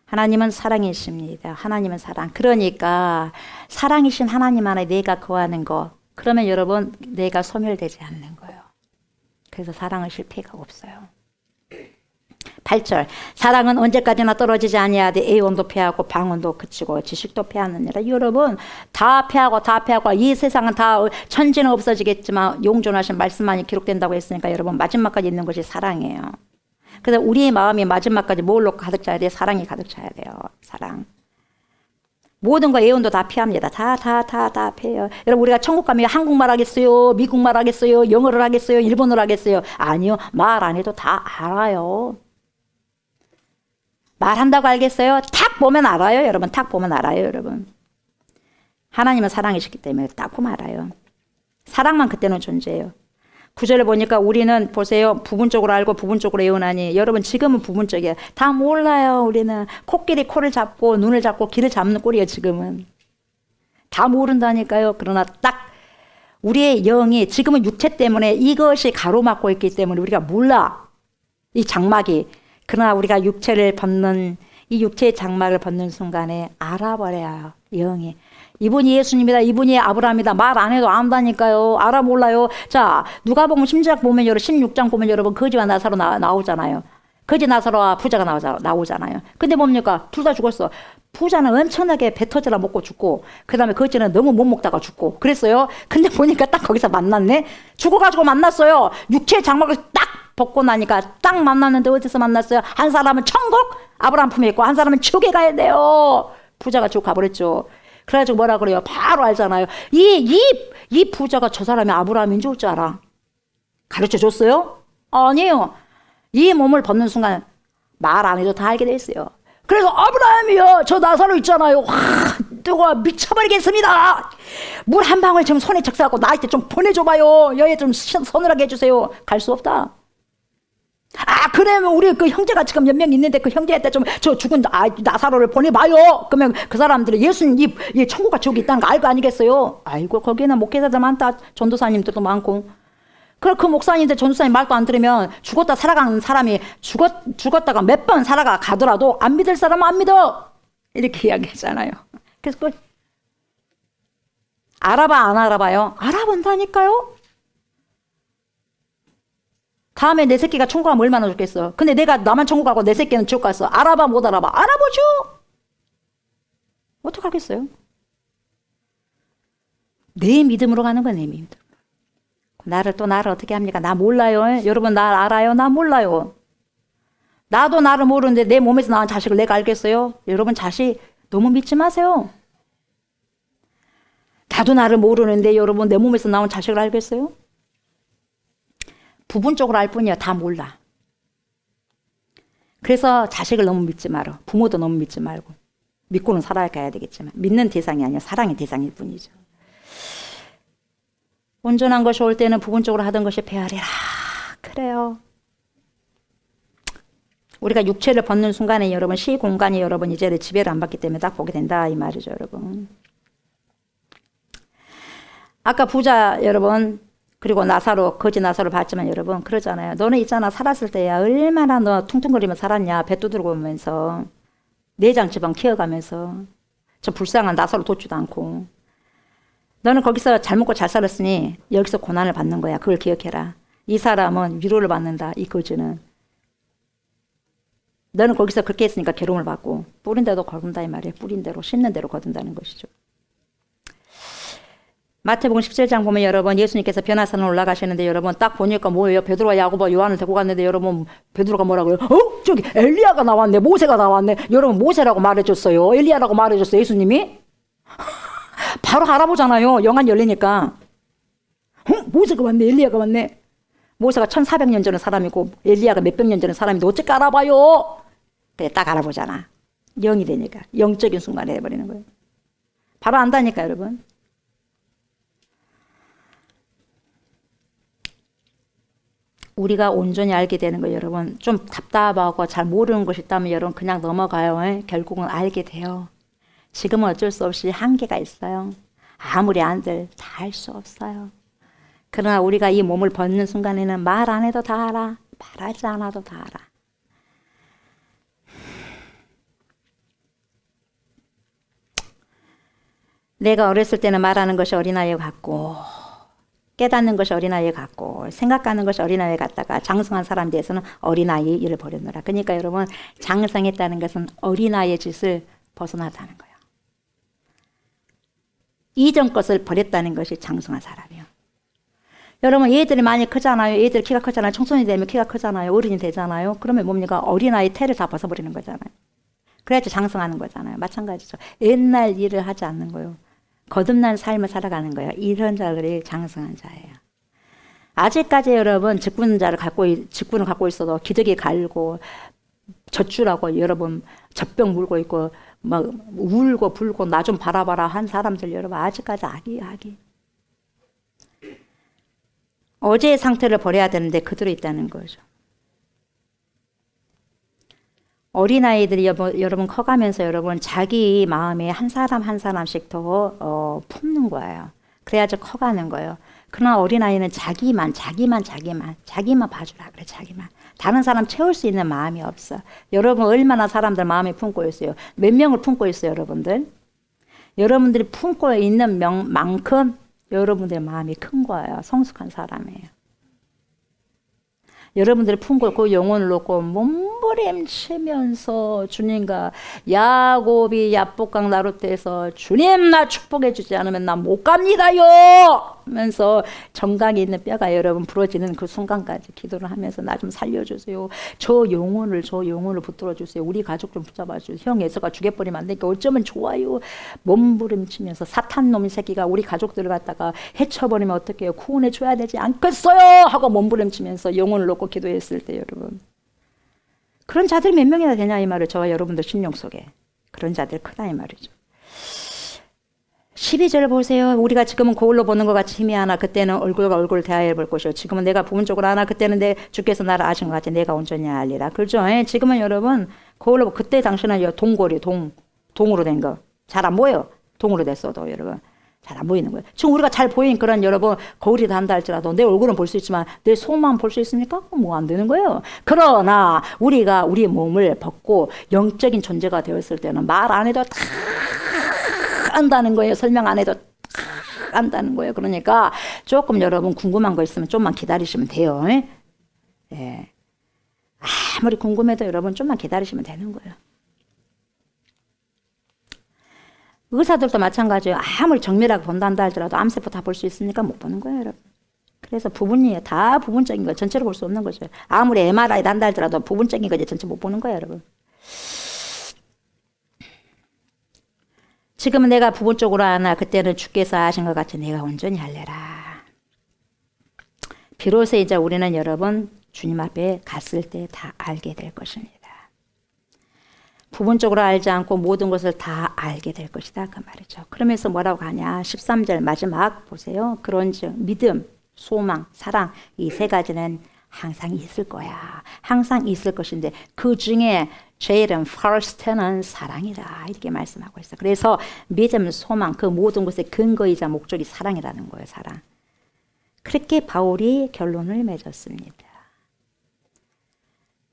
하나님은 사랑이십니다. 하나님은 사랑. 그러니까 사랑이신 하나님 안에 내가 거하는 거, 그러면 여러분 내가 소멸되지 않는 거예요. 그래서 사랑은 실패가 없어요. 8절 사랑은 언제까지나 떨어지지 아니하되 애원도 패하고 방언도 그치고 지식도 패하느니라. 여러분 다 패하고 이 세상은 다 천지는 없어지겠지만 용존하신 말씀만이 기록된다고 했으니까 여러분 마지막까지 있는 것이 사랑이에요. 그래서 우리의 마음이 마지막까지 뭘로 가득 차야 돼요? 사랑이 가득 차야 돼요. 사랑. 모든 거 애원도 다 피합니다. 다 피해요. 여러분 우리가 천국 가면 한국말 하겠어요? 미국말 하겠어요? 영어를 하겠어요? 일본어를 하겠어요? 아니요. 말 안 해도 다 알아요. 말한다고 알겠어요? 탁 보면 알아요. 여러분 탁 보면 알아요. 여러분 하나님은 사랑이시기 때문에 딱 보면 알아요. 사랑만 그때는 존재해요. 9절을 보니까 우리는 보세요. 부분적으로 알고 부분적으로 애원하니 여러분 지금은 부분적이에요. 다 몰라요. 우리는 코끼리 코를 잡고 눈을 잡고 귀를 잡는 꼴이에요. 지금은 다 모른다니까요. 그러나 딱 우리의 영이 지금은 육체 때문에 이것이 가로막고 있기 때문에 우리가 몰라. 이 장막이. 그러나 우리가 육체를 벗는 이 육체의 장막을 벗는 순간에 알아버려요. 영이. 이분이 예수님이다. 이분이 아브라함이다. 말 안 해도 안다니까요. 알아 몰라요. 자, 누가복음 16장 보면 여러분 16장 보면 여러분 거지와 나사로 나오잖아요. 거지 나사로와 부자가 나오잖아요. 근데 뭡니까? 둘 다 죽었어. 부자는 엄청나게 배 터져라 먹고 죽고 그다음에 거지는 너무 못 먹다가 죽고 그랬어요. 근데 보니까 딱 거기서 만났네. 죽어가지고 만났어요. 육체의 장막을 딱 벗고 나니까 딱 만났는데 어디서 만났어요? 한 사람은 천국 아브라함 품에 있고 한 사람은 지옥에 가야 돼요. 부자가 지옥 가버렸죠. 그래가지고 뭐라 그래요? 바로 알잖아요. 이 부자가 저 사람이 아브라함인 줄 알아. 가르쳐 줬어요? 아니에요. 이 몸을 벗는 순간 말 안 해도 다 알게 돼 있어요. 그래서 아브라함이요. 저 나사로 있잖아요. 와, 뜨거워 미쳐버리겠습니다. 물 한 방울 지금 손에 적셔갖고 나한테 좀 보내줘봐요. 여기 좀 서늘하게 해주세요. 갈 수 없다. 아, 그러면 우리 그 형제가 지금 몇 명 있는데 그 형제한테 좀 저 죽은 나사로를 보내봐요. 그러면 그 사람들이 예수님 이 천국과 지옥이 있다는 거 알고 아니겠어요? 알고 거기에는 목회자들 많다. 전도사님들도 많고. 그 목사님들 전도사님 말도 안 들으면 죽었다 살아가는 사람이 죽었다가 몇 번 살아가 가더라도 안 믿을 사람은 안 믿어. 이렇게 이야기하잖아요. 그래서 그 알아봐 안 알아봐요? 알아본다니까요. 다음에 내 새끼가 천국 가면 얼마나 좋겠어. 근데 내가 나만 천국 가고 내 새끼는 지옥 갔어. 알아봐 못 알아봐? 알아보죠. 어떡하겠어요? 내 믿음으로 가는 거야. 내 믿음. 나를 어떻게 합니까? 나 몰라요. 여러분 나 알아요? 나 몰라요. 나도 나를 모르는데 내 몸에서 나온 자식을 내가 알겠어요? 여러분 자식 너무 믿지 마세요. 나도 나를 모르는데 여러분 내 몸에서 나온 자식을 알겠어요? 부분적으로 알 뿐이야. 다 몰라. 그래서 자식을 너무 믿지 말어. 부모도 너무 믿지 말고. 믿고는 살아가야 되겠지만 믿는 대상이 아니라 사랑의 대상일 뿐이죠. 온전한 것이 올 때는 부분적으로 하던 것이 배하리라. 그래요. 우리가 육체를 벗는 순간에 여러분 시공간이 여러분 이제 지배를 안 받기 때문에 딱 보게 된다 이 말이죠. 여러분. 아까 부자 여러분 그리고 나사로 거지 나사로 봤지만 여러분 그러잖아요. 너는 있잖아 살았을 때야 얼마나 너 퉁퉁거리며 살았냐. 배 두드리고 오면서 내장 지방 키워가면서 저 불쌍한 나사로 돋지도 않고 너는 거기서 잘 먹고 잘 살았으니 여기서 고난을 받는 거야. 그걸 기억해라. 이 사람은 위로를 받는다. 이 거지는 너는 거기서 그렇게 했으니까 괴로움을 받고 뿌린 대로 거둔다 이 말이에요. 뿌린 대로 심는 대로 거둔다는 것이죠. 마태복음 17장 보면 여러분 예수님께서 변화산을 올라가시는데 여러분 딱 보니까 뭐예요? 베드로와 야고보와 요한을 데리고 갔는데 여러분 베드로가 뭐라고요? 저기 엘리야가 나왔네. 모세가 나왔네. 여러분 모세라고 말해줬어요. 엘리야라고 말해줬어요. 예수님이 바로 알아보잖아요. 영안 열리니까 모세가 왔네, 엘리야가 왔네. 모세가 1400년 전의 사람이고 엘리야가 몇백 년 전의 사람인데 어떻게 알아봐요? 그래, 딱 알아보잖아. 영이 되니까. 영적인 순간에 해버리는 거예요. 바로 안다니까, 여러분. 우리가 온전히 알게 되는 거예요, 여러분. 좀 답답하고 잘 모르는 것이 있다면 여러분 그냥 넘어가요. 결국은 알게 돼요. 지금은 어쩔 수 없이 한계가 있어요. 아무리 안들 다 할 수 없어요. 그러나 우리가 이 몸을 벗는 순간에는 말 안 해도 다 알아. 말하지 않아도 다 알아. 내가 어렸을 때는 말하는 것이 어린아이 같고 깨닫는 것이 어린아이 같고 생각하는 것이 어린아이 같다가 장성한 사람에 대해서는 어린아이 일을 버렸노라. 그러니까 여러분 장성했다는 것은 어린아이의 짓을 벗어났다는 거예요. 이전 것을 버렸다는 것이 장성한 사람이에요. 여러분 얘들이 많이 크잖아요. 얘들 키가 크잖아요. 청소년이 되면 키가 크잖아요. 어른이 되잖아요. 그러면 뭡니까? 어린아이 태를 다 벗어버리는 거잖아요. 그래야지 장성하는 거잖아요. 마찬가지죠. 옛날 일을 하지 않는 거예요. 거듭난 삶을 살아가는 거예요. 이런 자들이 장성한 자예요. 아직까지 여러분 직분을 갖고 있어도 기저귀 갈고 젖주라고 여러분 젖병 물고 있고 막 울고 불고 나 좀 바라봐라 한 사람들 여러분 아직까지 악이. 어제의 상태를 버려야 되는데 그대로 있다는 거죠. 어린아이들이 여러분 커가면서 여러분 자기 마음에 한 사람 한 사람씩 더 품는 거예요. 그래야지 커가는 거예요. 그러나 어린아이는 자기만 봐주라 그래. 자기만. 다른 사람 채울 수 있는 마음이 없어. 여러분 얼마나 사람들 마음에 품고 있어요. 몇 명을 품고 있어요 여러분들. 여러분들이 품고 있는 만큼 여러분들의 마음이 큰 거예요. 성숙한 사람이에요. 여러분들이 품고 그 영혼을 놓고 몸부림치면서 주님과 야곱이 야복강 나룻대에서 주님 나 축복해 주지 않으면 나 못 갑니다요 하면서 정강이 있는 뼈가 여러분 부러지는 그 순간까지 기도를 하면서 나 좀 살려주세요. 저 영혼을 붙들어 주세요. 우리 가족 좀 붙잡아 주세요. 형 예서가 죽여버리면 안 되니까 어쩌면 좋아요. 몸부림치면서 사탄 놈 새끼가 우리 가족들을 갖다가 해쳐버리면 어떡해요. 구원해 줘야 되지 않겠어요 하고 몸부림치면서 영혼을 놓고 기도했을 때 여러분 그런 자들이 몇 명이나 되냐 이 말을 저와 여러분들 심령 속에 그런 자들 크다 이 말이죠. 12절 보세요. 우리가 지금은 거울로 보는 것 같이 힘이 하나 그때는 얼굴과 얼굴을 대하여 볼 것이요 지금은 내가 부분적으로 하나 그때는 주께서 나를 아신 것 같이 내가 온전히 알리라. 그렇죠? 지금은 여러분 거울로 그때 당신은 동골이 동으로 된 거 잘 안 보여. 동으로 됐어도 여러분 잘 안 보이는 거예요. 지금 우리가 잘 보이는 그런 여러분 거울이 단다 할지라도 내 얼굴은 볼 수 있지만 내 속만 볼 수 있습니까? 뭐 안 되는 거예요. 그러나 우리가 우리 몸을 벗고 영적인 존재가 되었을 때는 말 안 해도 다 안다는 거예요. 설명 안 해도 다 안다는 거예요. 그러니까 조금 여러분 궁금한 거 있으면 좀만 기다리시면 돼요. 예. 아무리 궁금해도 여러분 좀만 기다리시면 되는 거예요. 의사들도 마찬가지예요. 아무리 정밀하게 본단다 할지라도 암세포 다 볼 수 있으니까 못 보는 거예요, 여러분. 그래서 부분이에요. 다 부분적인 거예요. 전체로 볼 수 없는 거죠. 아무리 MRI 단다 할지라도 부분적인 거지 전체 못 보는 거예요, 여러분. 지금은 내가 부분적으로 하나 그때는 주께서 하신 것 같이 내가 온전히 할래라. 비로소 이제 우리는 여러분 주님 앞에 갔을 때 다 알게 될 것입니다. 부분적으로 알지 않고 모든 것을 다 알게 될 것이다 그 말이죠. 그러면서 뭐라고 하냐 13절 마지막 보세요. 그런즉 믿음, 소망, 사랑 이 세 가지는 항상 있을 거야. 항상 있을 것인데 그 중에 제일 first는 사랑이다 이렇게 말씀하고 있어. 그래서 믿음, 소망 그 모든 것의 근거이자 목적이 사랑이라는 거예요. 사랑. 그렇게 바울이 결론을 맺었습니다.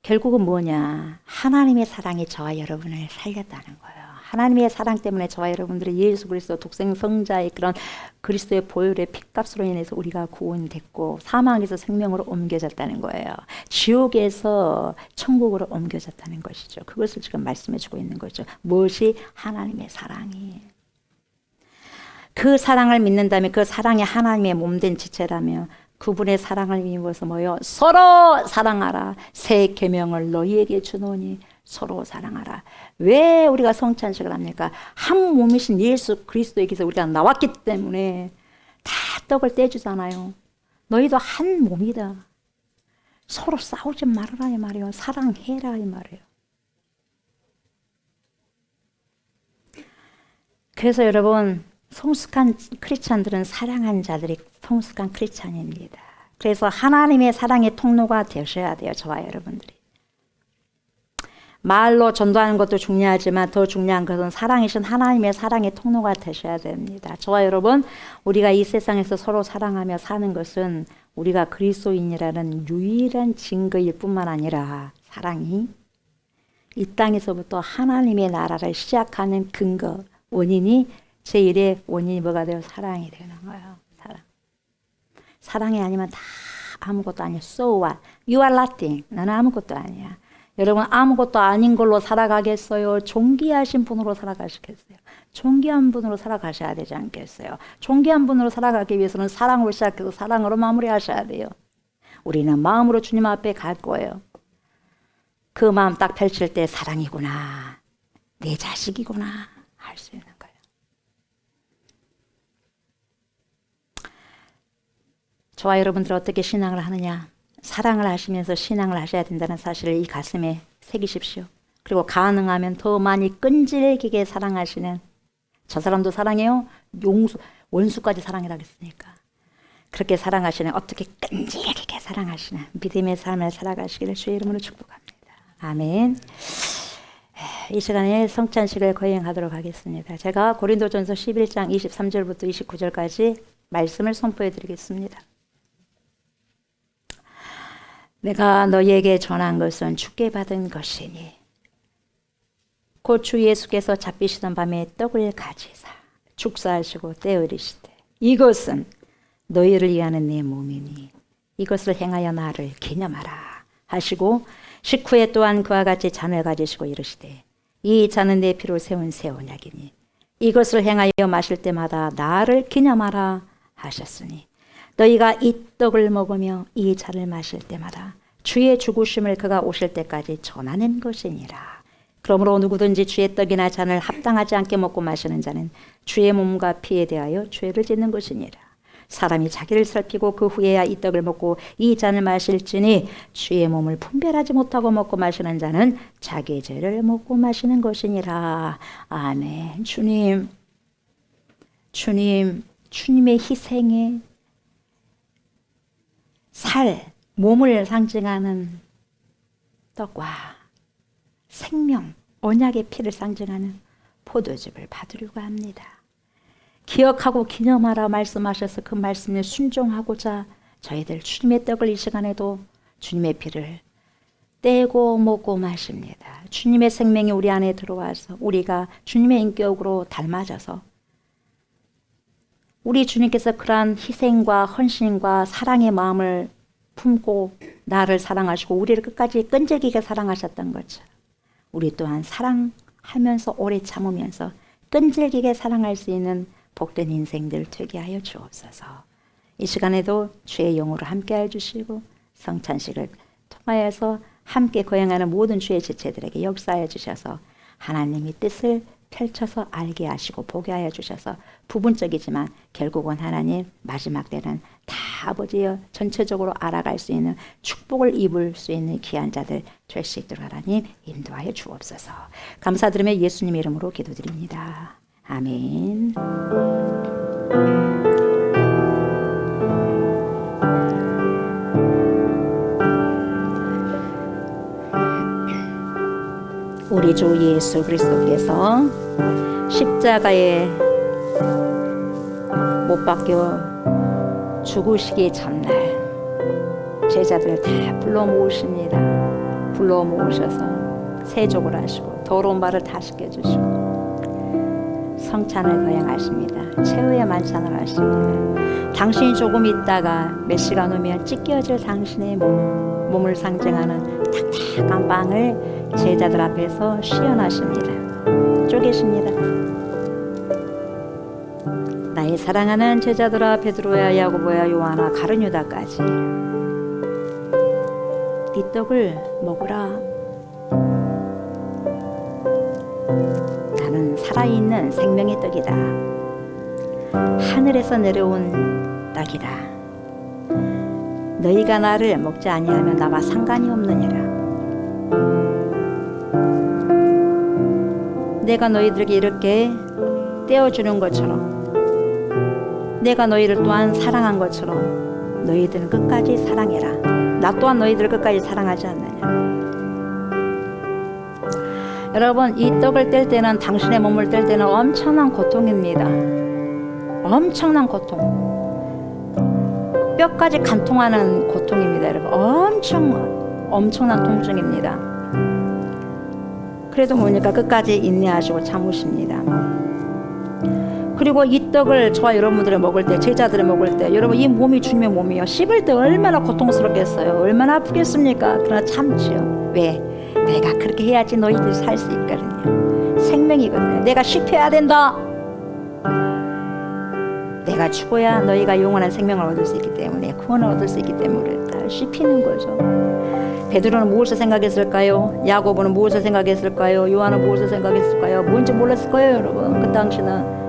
결국은 뭐냐? 하나님의 사랑이 저와 여러분을 살렸다는 거예요. 하나님의 사랑 때문에 저와 여러분들이 예수 그리스도 독생 성자의 그런 그리스도의 보혈의 핏값으로 인해서 우리가 구원됐고 사망에서 생명으로 옮겨졌다는 거예요. 지옥에서 천국으로 옮겨졌다는 것이죠. 그것을 지금 말씀해 주고 있는 거죠. 무엇이 하나님의 사랑이. 그 사랑을 믿는다면 그 사랑이 하나님의 몸된 지체라면 그분의 사랑을 입어서 뭐요? 서로 사랑하라. 새 계명을 너희에게 주노니 서로 사랑하라. 왜 우리가 성찬식을 합니까? 한 몸이신 예수 그리스도에게서 우리가 나왔기 때문에 다 떡을 떼주잖아요. 너희도 한 몸이다. 서로 싸우지 말아라 이 말이에요. 사랑해라 이 말이에요. 그래서 여러분, 성숙한 크리스찬들은 사랑하는 자들이 성숙한 크리스찬입니다. 그래서 하나님의 사랑의 통로가 되셔야 돼요. 저와 여러분들이. 말로 전도하는 것도 중요하지만 더 중요한 것은 사랑이신 하나님의 사랑의 통로가 되셔야 됩니다. 저와 여러분, 우리가 이 세상에서 서로 사랑하며 사는 것은 우리가 그리스도인이라는 유일한 증거일 뿐만 아니라 사랑이 이 땅에서부터 하나님의 나라를 시작하는 근거, 원인이 제1의 원인이 뭐가 돼요? 사랑이 되는 거예요. 사랑. 사랑이 아니면 다 아무것도 아니야. So what? You are nothing. 나는 아무것도 아니야. 여러분, 아무것도 아닌 걸로 살아가겠어요? 존귀하신 분으로 살아가시겠어요? 존귀한 분으로 살아가셔야 되지 않겠어요? 존귀한 분으로 살아가기 위해서는 사랑으로 시작해서 사랑으로 마무리하셔야 돼요. 우리는 마음으로 주님 앞에 갈 거예요. 그 마음 딱 펼칠 때 사랑이구나, 내 자식이구나 할 수 있는 거예요. 저와 여러분들 어떻게 신앙을 하느냐? 사랑을 하시면서 신앙을 하셔야 된다는 사실을 이 가슴에 새기십시오. 그리고 가능하면 더 많이 끈질기게 사랑하시는, 저 사람도 사랑해요. 원수까지 사랑이라고 했으니까. 그렇게 사랑하시는, 어떻게 끈질기게 사랑하시는 믿음의 삶을 살아가시기를 주의 이름으로 축복합니다. 아멘. 이 시간에 성찬식을 거행하도록 하겠습니다. 제가 고린도전서 11장 23절부터 29절까지 말씀을 선포해 드리겠습니다. 내가 너희에게 전한 것은 주께 받은 것이니 곧 주 예수께서 잡히시던 밤에 떡을 가지사 축사하시고 떼어리시되 이것은 너희를 위하는 내 몸이니 이것을 행하여 나를 기념하라 하시고 식후에 또한 그와 같이 잔을 가지시고 이르시되 이 잔은 내 피로 세운 새 언약이니 이것을 행하여 마실 때마다 나를 기념하라 하셨으니 너희가 이 떡을 먹으며 이 잔을 마실 때마다 주의 죽으심을 그가 오실 때까지 전하는 것이니라. 그러므로 누구든지 주의 떡이나 잔을 합당하지 않게 먹고 마시는 자는 주의 몸과 피에 대하여 죄를 짓는 것이니라. 사람이 자기를 살피고 그 후에야 이 떡을 먹고 이 잔을 마실지니 주의 몸을 분별하지 못하고 먹고 마시는 자는 자기의 죄를 먹고 마시는 것이니라. 아멘. 주님의 희생에 몸을 상징하는 떡과 생명, 언약의 피를 상징하는 포도즙을 받으려고 합니다. 기억하고 기념하라 말씀하셔서 그 말씀에 순종하고자 저희들 주님의 떡을 이 시간에도 주님의 피를 떼고 먹고 마십니다. 주님의 생명이 우리 안에 들어와서 우리가 주님의 인격으로 닮아져서 우리 주님께서 그러한 희생과 헌신과 사랑의 마음을 품고 나를 사랑하시고 우리를 끝까지 끈질기게 사랑하셨던 것처럼 우리 또한 사랑하면서 오래 참으면서 끈질기게 사랑할 수 있는 복된 인생들 되게 하여 주옵소서. 이 시간에도 주의 영으로 함께 해주시고 성찬식을 통하여서 함께 거행하는 모든 주의 지체들에게 역사해 주셔서 하나님의 뜻을 펼쳐서 알게 하시고 보게 하여 주셔서 부분적이지만 결국은 하나님 마지막 때는 다 아버지여 전체적으로 알아갈 수 있는 축복을 입을 수 있는 귀한 자들 될 수 있도록 하나님 인도하여 주옵소서. 감사드리며 예수님의 이름으로 기도드립니다. 아멘. 우리 주 예수 그리스도께서 십자가에 못 박혀 죽으시기 전날 제자들을 다 불러 모으십니다. 불러 모으셔서 세족을 하시고 더러운 발을 다 씻겨주시고 성찬을 거행하십니다. 최후의 만찬을 하십니다. 당신이 조금 있다가 몇 시간 후면 찢겨질 당신의 몸을 상징하는 탁탁한 빵을 제자들 앞에서 시연하십니다. 쪼개십니다. 나의 사랑하는 제자들아 베드로야 야고보야 요한아 가룟 유다까지 이 떡을 먹으라. 나는 살아있는 생명의 떡이다. 하늘에서 내려온 떡이다. 너희가 나를 먹지 아니하면 나와 상관이 없느니라. 내가 너희들에게 이렇게 떼어주는 것처럼 내가 너희를 또한 사랑한 것처럼 너희들은 끝까지 사랑해라. 나 또한 너희들을 끝까지 사랑하지 않느냐. 여러분, 이 떡을 뗄 때는, 당신의 몸을 뗄 때는 엄청난 고통입니다. 엄청난 고통, 뼈까지 간통하는 고통입니다. 여러분, 엄청난 통증입니다. 그래도 뭐니까 끝까지 인내하시고 참으십니다. 그리고 이 떡을 저와 여러분들이 먹을 때, 제자들이 먹을 때, 여러분 이 몸이 주님의 몸이요, 씹을 때 얼마나 고통스럽겠어요. 얼마나 아프겠습니까? 그러나 참지요. 왜? 내가 그렇게 해야지 너희들이 살 수 있거든요. 생명이거든요. 내가 씹혀야 된다. 내가 죽어야 너희가 영원한 생명을 얻을 수 있기 때문에, 구원을 얻을 수 있기 때문에 다 씹히는 거죠. 베드로는 무엇을 생각했을까요? 야고보는 무엇을 생각했을까요? 요한은 무엇을 생각했을까요? 뭔지 몰랐을 거예요, 여러분. 그 당시는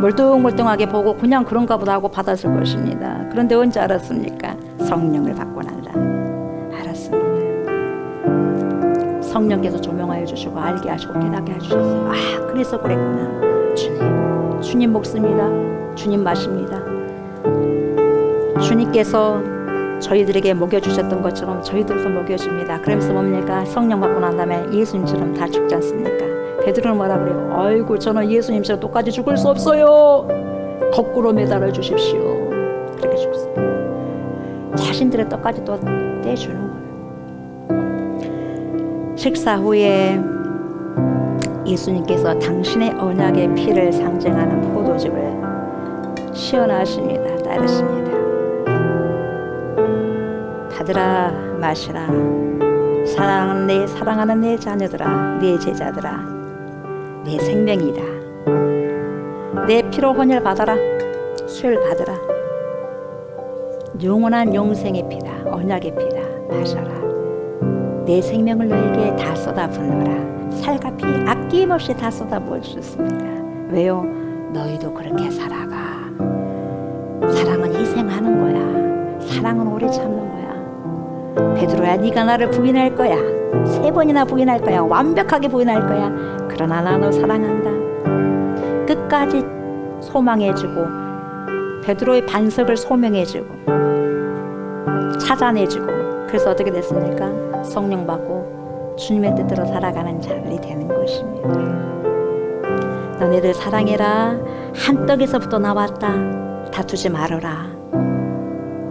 멀뚱멀뚱하게 보고 그냥 그런가 보다 하고 받았을 것입니다. 그런데 언제 알았습니까? 성령을 받고 나라 알았습니다. 성령께서 조명하여 주시고 알게 하시고 깨닫게 해주셨어요. 아, 그래서 그랬구나. 주님 먹습니다. 주님 마십니다. 주님께서 저희들에게 먹여주셨던 것처럼 저희들도 먹여줍니다. 그러면서 뭡니까? 성령 받고 난 다음에 예수님처럼 다 죽지 않습니까? 베드로는 뭐라 그래요? 아이고, 저는 예수님처럼 똑같이 죽을 수 없어요. 거꾸로 매달아 주십시오. 그렇게 죽습니다. 자신들의 떡까지 또 떼주는 거예요. 식사 후에 예수님께서 당신의 언약의 피를 상징하는 포도즙을 시원하십니다. 따르십니다. 받으라 마시라. 사랑하는 내 자녀들아, 내 제자들아, 내 생명이다. 내 피로 혼혈 받아라. 술 받으라. 영원한 용생의 피다. 언약의 피다. 마셔라. 내 생명을 너에게 다 쏟아붓노라. 살과 피 아낌없이 다 쏟아부어 주셨습니다. 왜요? 너희도 그렇게 살아가. 사랑은 희생하는 거야. 사랑은 오래 참는 거야. 베드로야, 네가 나를 부인할 거야. 3번이나 부인할 거야. 완벽하게 부인할 거야. 그러나 나 너 사랑한다. 끝까지 소망해주고, 베드로의 반석을 소명해주고 찾아내주고, 그래서 어떻게 됐습니까? 성령 받고 주님의 뜻대로 살아가는 자들이 되는 것입니다. 너네들 사랑해라. 한 떡에서부터 나왔다. 다투지 말아라.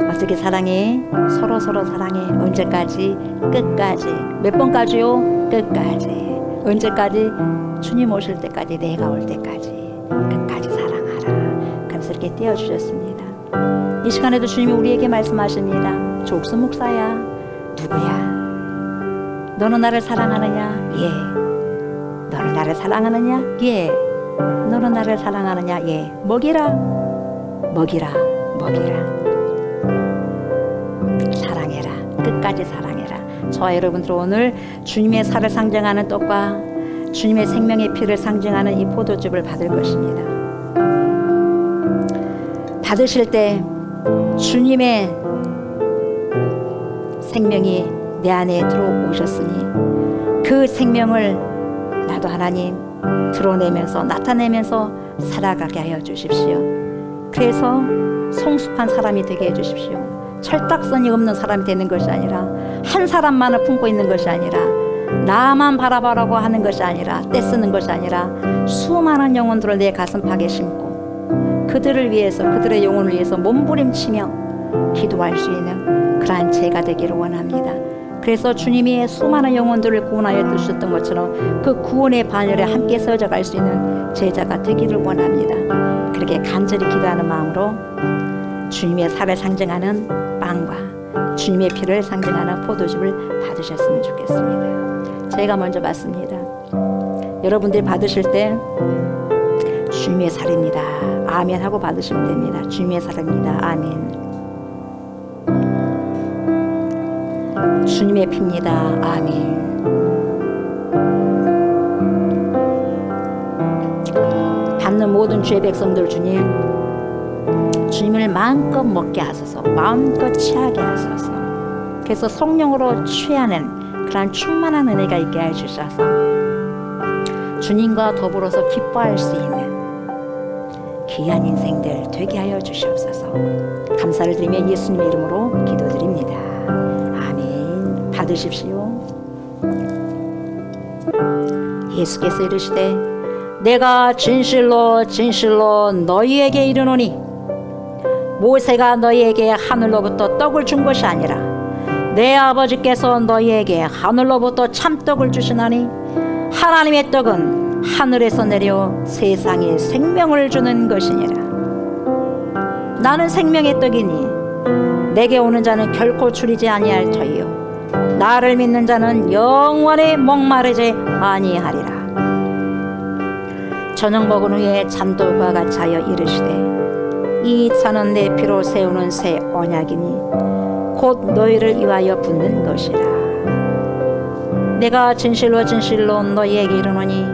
어떻게 사랑해? 서로 사랑해. 언제까지? 끝까지. 몇 번까지요? 끝까지. 언제까지? 주님 오실 때까지, 내가 올 때까지. 끝까지 사랑하라. 그래서 이렇게 떼어주셨습니다. 이 시간에도 주님이 우리에게 말씀하십니다. 족수 목사야, 누구야? 너는 나를 사랑하느냐? 예. 너는 나를 사랑하느냐? 예. 너는 나를 사랑하느냐? 예. 먹이라. 사랑해라. 끝까지 사랑해라. 저와 여러분들 오늘 주님의 살을 상징하는 떡과 주님의 생명의 피를 상징하는 이 포도즙을 받을 것입니다. 받으실 때 주님의 생명이 내 안에 들어오셨으니 그 생명을 나도 하나님 드러내면서 나타내면서 살아가게 하여 주십시오. 그래서 성숙한 사람이 되게 해주십시오. 철딱선이 없는 사람이 되는 것이 아니라, 한 사람만을 품고 있는 것이 아니라, 나만 바라보라고 하는 것이 아니라, 떼쓰는 것이 아니라, 수많은 영혼들을 내 가슴팍에 심고 그들을 위해서, 그들의 영혼을 위해서 몸부림치며 기도할 수 있는 그러한 제가 되기를 원합니다. 그래서 주님이 수많은 영혼들을 구원하여 주셨던 것처럼 그 구원의 반열에 함께 서져 갈 수 있는 제자가 되기를 원합니다. 그렇게 간절히 기도하는 마음으로 주님의 살을 상징하는 빵과 주님의 피를 상징하는 포도즙을 받으셨으면 좋겠습니다. 제가 먼저 받습니다. 여러분들이 받으실 때 주님의 살입니다. 아멘 하고 받으시면 됩니다. 주님의 살입니다. 아멘. 주님의 피입니다. 아멘. 받는 모든 주의 백성들 주님, 주님을 마음껏 먹게 하소서, 마음껏 취하게 하소서. 그래서 성령으로 취하는 그런 충만한 은혜가 있게 해주셔서 주님과 더불어서 기뻐할 수 있는 귀한 인생들 되게 하여 주시옵소서. 감사를 드리며 예수님의 이름으로 기도드립니다. 아멘. 받으십시오. 예수께서 이르시되 내가 진실로 진실로 너희에게 이르노니 모세가 너희에게 하늘로부터 떡을 준 것이 아니라 내 아버지께서 너희에게 하늘로부터 참떡을 주시나니 하나님의 떡은 하늘에서 내려 세상에 생명을 주는 것이니라. 나는 생명의 떡이니 내게 오는 자는 결코 줄이지 아니할 터이요 나를 믿는 자는 영원히 목마르지 아니하리라. 저녁 먹은 후에 잔도과 같이 하여 이르시되 이 잔은 내 피로 세우는 새 언약이니 곧 너희를 위하여 붓는 것이라. 내가 진실로 진실로 너희에게 이르노니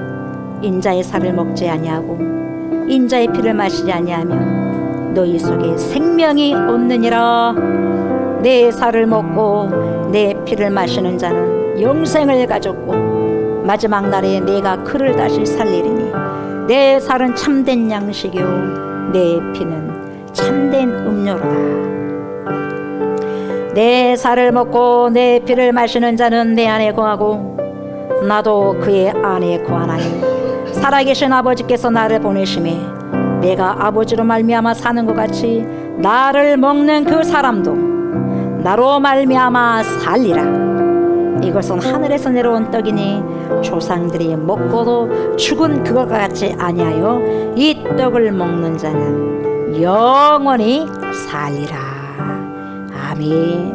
인자의 살을 먹지 아니하고 인자의 피를 마시지 아니하며 너희 속에 생명이 없느니라. 내 살을 먹고 내 피를 마시는 자는 영생을 가졌고 마지막 날에 내가 그를 다시 살리리니 내 살은 참된 양식이요 내 피는 참된 음료로다. 내 살을 먹고 내 피를 마시는 자는 내 안에 거하고 나도 그의 안에 거하나니 살아계신 아버지께서 나를 보내심에 내가 아버지로 말미암아 사는 것 같이 나를 먹는 그 사람도 나로 말미암아 살리라. 이것은 하늘에서 내려온 떡이니 조상들이 먹고도 죽은 그것과 같이 아니하여 이 떡을 먹는 자는 영원히 살리라. 아멘.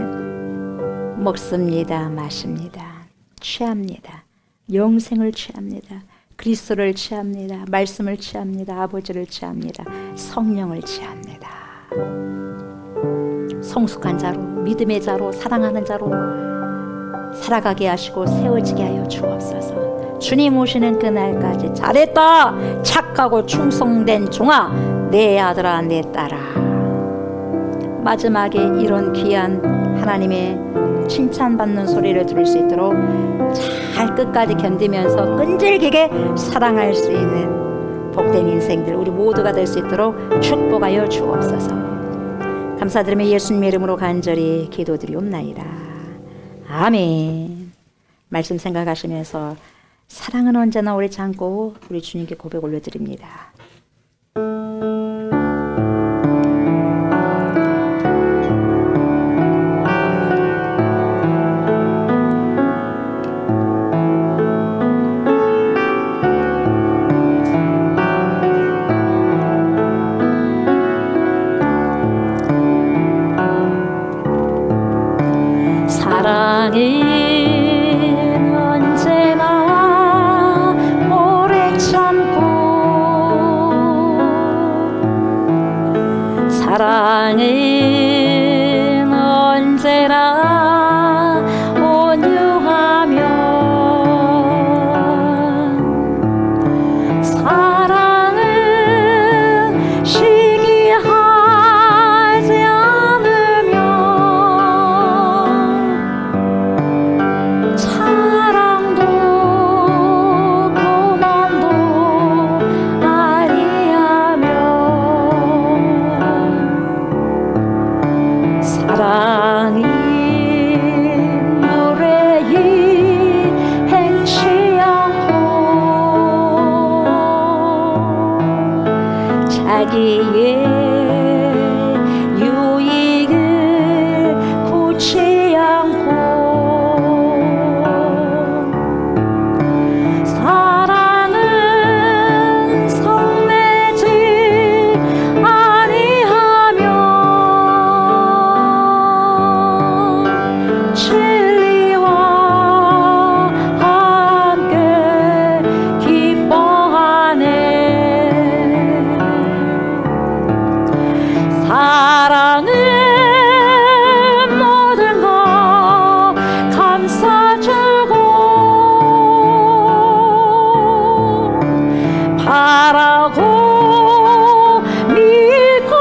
먹습니다. 마십니다. 취합니다. 영생을 취합니다. 그리스도를 취합니다. 말씀을 취합니다. 아버지를 취합니다. 성령을 취합니다. 성숙한 자로, 믿음의 자로, 사랑하는 자로 살아가게 하시고 세워지게 하여 주옵소서. 주님 오시는 그날까지 잘했다 착하고 충성된 종아 내 아들아 내 딸아. 마지막에 이런 귀한 하나님의 칭찬받는 소리를 들을 수 있도록 잘 끝까지 견디면서 끈질기게 사랑할 수 있는 복된 인생들 우리 모두가 될 수 있도록 축복하여 주옵소서. 감사드리며 예수님의 이름으로 간절히 기도드리옵나이다. 아멘. 말씀 생각하시면서 사랑은 언제나 오래지 않고 우리 주님께 고백 올려드립니다. 사랑은 언제나 오래 참고 사랑은 언제나 온유하며 사랑은 시기하지 않으며 사랑도 고난도 아니하며 사랑이 무례히 행치 않고 자기의 유익을 고치 않고 사랑은 성내지 아니하며 진리와 함께 기뻐하네. 사랑은 모든 것 감싸주고 바라고 믿고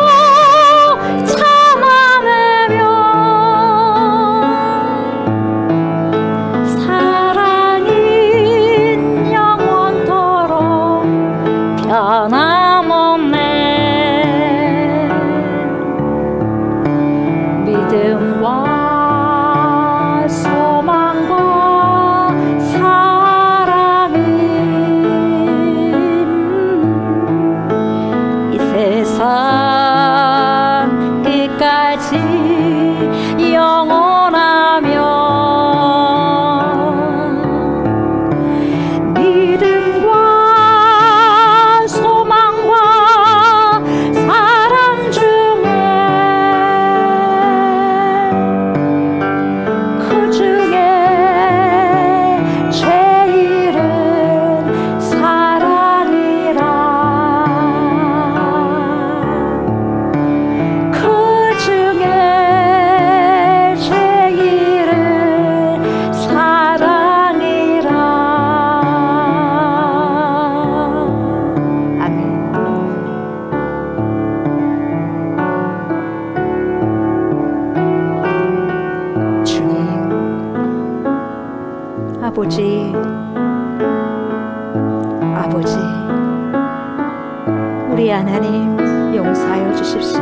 우리 하나님 용서하여 주십시오.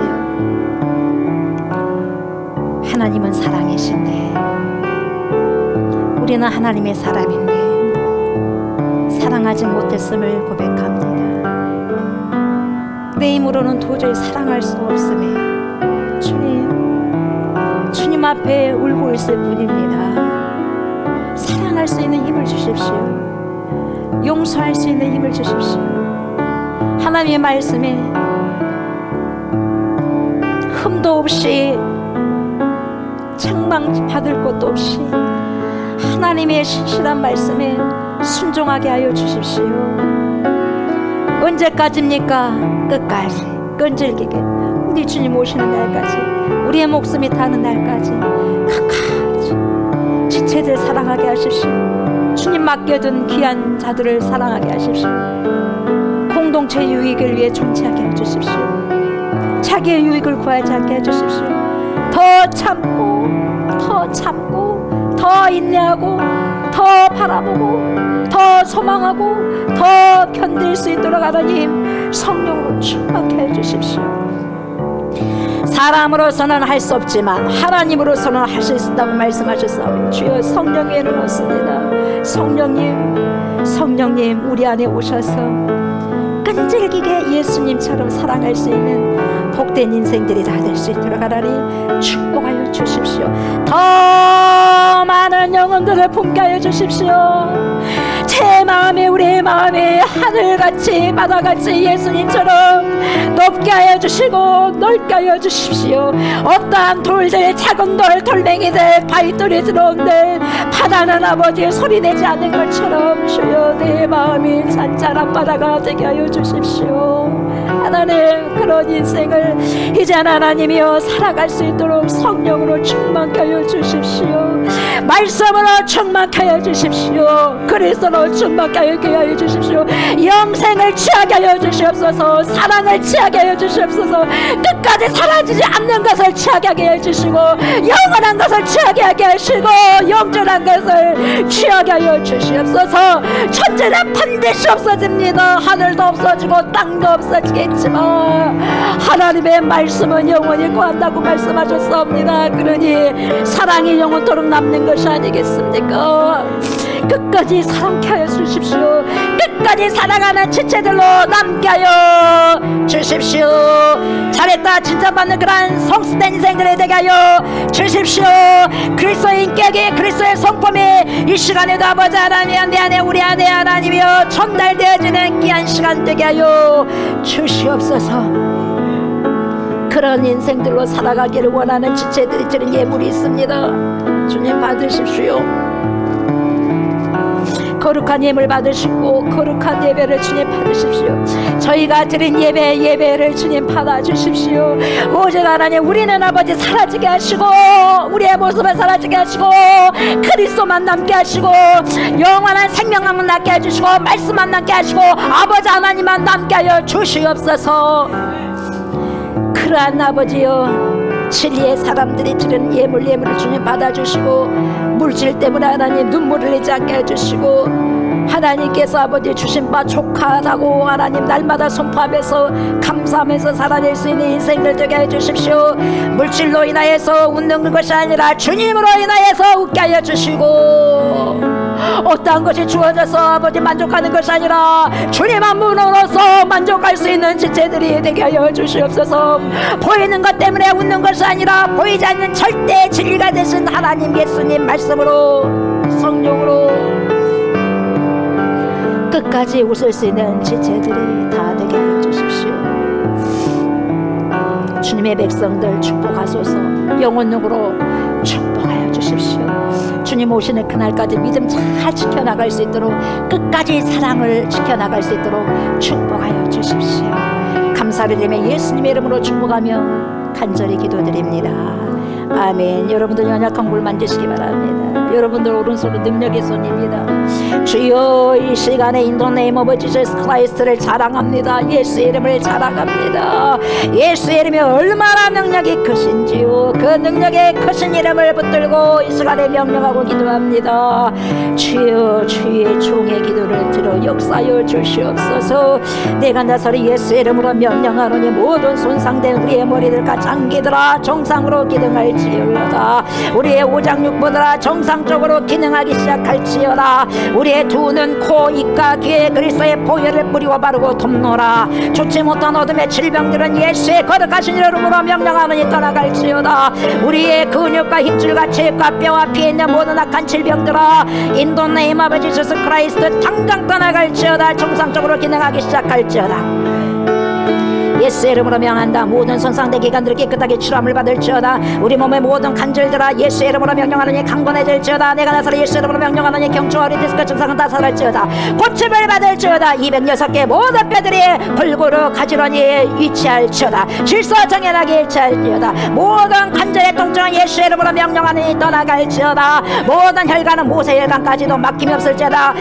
하나님은 사랑이신데 우리는 하나님의 사람인데 사랑하지 못했음을 고백합니다. 내 힘으로는 도저히 사랑할 수 없음에 주님 앞에 울고 있을 뿐입니다. 사랑할 수 있는 힘을 주십시오. 용서할 수 있는 힘을 주십시오. 하나님의 말씀에 흠도 없이 책망받을 것도 없이 하나님의 신실한 말씀에 순종하게 하여 주십시오. 언제까지입니까? 끝까지 끈질기게 우리 주님 오시는 날까지, 우리의 목숨이 타는 날까지 끝까지 지체들 사랑하게 하십시오. 주님 맡겨둔 귀한 자들을 사랑하게 하십시오. 공동체 유익을 위해 존재하게 해주십시오. 자기의 유익을 구하지 않게 해주십시오. 더 참고 더 인내하고 더 바라보고 더 소망하고 더 견딜 수 있도록 하나님 성령으로 충만케 해주십시오. 사람으로서는 할 수 없지만 하나님으로서는 할 수 있다고 말씀하셨사오니 주여 성령 위에는 없습니다. 성령님 우리 안에 오셔서 끈질기게 예수님처럼 사랑할 수 있는 복된 인생들이 다 될 수 있도록 하나님 축복하여 주십시오. 더 많은 영혼들을 품게 하여 주십시오. 제 마음에 우리의 마음이 하늘같이 바다같이 예수님처럼 높게 하여 주시고 넓게 하여 주십시오. 어떠한 돌들, 작은 돌, 돌멩이들, 바위돌이 들어온들 바다는 아버지 소리내지 않는 것처럼 주여 내 마음이 잔잔한 바다가 되게 하여 주십시오. 하나님 그런 인생을 이제 하나님이여 살아갈 수 있도록 성령으로 충만케 하여 주십시오. 말씀으로 충만케 하여 주십시오. 그리스도로 충만케 하여 주십시오. 영생을 취하게 하여 주시옵소서. 사랑을 취하게 하여 주시옵소서. 끝까지 사라지지 않는 것을 취하게 하게 해주시고 영원한 것을 취하게 하게 하시고 영존한 것을 취하게 하여 주시옵소서. 천지는 반드시 없어집니다. 하늘도 없어지고 땅도 없어지겠지만 하나님의 말씀은 영원히 구한다고 말씀하셨사옵니다. 그러니 사랑이 영원토록 남는 것이 아니겠습니까? 끝까지 사랑케 하여 주십시오. 끝까지 사랑하는 지체들로 남게 하여 주십시오. 잘했다 칭찬받는 그러한 성숙된 인생들이 되게 하여 주십시오. 그리스도의 인격이 그리스도의 성품이 이 시간에도 아버지 하나님 내 안에 우리 안에 하나님이여 전달되어지는 귀한 시간 되게 하여 주시옵소서. 그런 인생들로 살아가기를 원하는 지체들이 드린 예물이 있습니다. 주님 받으십시오. 거룩한 예물 받으시고 거룩한 예배를 주님 받으십시오. 저희가 드린 예배를 주님 받아주십시오. 오직 하나님 우리는 아버지 사라지게 하시고 우리의 모습을 사라지게 하시고 그리스도만 남게 하시고 영원한 생명만 남게 해주시고 말씀만 남게 하시고 아버지 하나님만 남게 하여 주시옵소서. 그러한 아버지여 진리의 사람들이 드린 예물을 주님 받아주시고 물질 때문에 하나님 눈물을 흘리지 않게 해주시고 하나님께서 아버지 주신 바 족하다고 하나님 날마다 선포하면서 감사하면서 살아낼 수 있는 인생들 되게 해주십시오. 물질로 인하여서 웃는 것이 아니라 주님으로 인하여서 웃게 하여 주시고 어떠한 것이 주어져서 아버지 만족하는 것이 아니라 주님 한 분으로서 만족할 수 있는 지체들이 되게 하여 주시옵소서. 보이는 것 때문에 웃는 것이 아니라 보이지 않는 절대 진리가 되신 하나님 예수님 말씀으로 성령으로 끝까지 웃을 수 있는 지체들이 다 되게 하여 주십시오. 주님의 백성들 축복하소서. 영원력으로 축복하여 주십시오. 주님 오시는 그날까지 믿음 잘 지켜나갈 수 있도록 끝까지 사랑을 지켜나갈 수 있도록 축복하여 주십시오. 감사를 드리며 예수님의 이름으로 축복하며 간절히 기도드립니다. 아멘. 여러분들 연약한 물 만지시기 바랍니다. 여러분들 오른손은 능력의 손입니다. 주여 이 시간에 In the name of Jesus Christ를 자랑합니다. 예수의 이름을 자랑합니다. 예수의 이름이 얼마나 능력이 크신지요. 그 능력의 크신 이름을 붙들고 이 시간에 명령하고 기도합니다. 주여 주의 종의 기도를 들어 역사여 주시옵소서. 내가 나사렛 예수의 이름으로 명령하노니 모든 손상된 우리의 머리들과 장기들아 정상으로 기능할지어다. 우리의 오장육부들아 정상적으로 기능하기 시작할지어다. 우리의 두 눈, 코, 입과 귀에 그리스도의 보혈을 뿌리고 바르고 돕노라. 좋지 못한 어둠의 질병들은 예수의 거룩하신 이름으로 명령하노니 떠나갈지어다. 우리의 근육과 힘줄과 체육과 뼈와 피에 있는 모든 악한 질병들아 인도 네임 아버지 예수 크라이스트 당장 떠나갈지어다. 정상적으로 기능하기 시작할지어다. 예수의 이름으로 명한다. 모든 손상된 기관들을 깨끗하게 치료함을 받을지어다. 우리 몸의 모든 관절들아 예수의 이름으로 명령하느니 강건해질지어다. 내가 나사렛 예수의 이름으로 명령하느니 경추와 허리 디스크 증상은 다 사라질지어다. 고침을 받을지어다. 206개의 모든 뼈들이 골고루 가지런히 위치할지어다. 질서와 정연하게 일치할지어다. 모든 관절의 통증은 예수의 이름으로 명령하느니 떠나갈지어다. 모든 혈관은 모세혈관까지도 막힘이 없을지어다.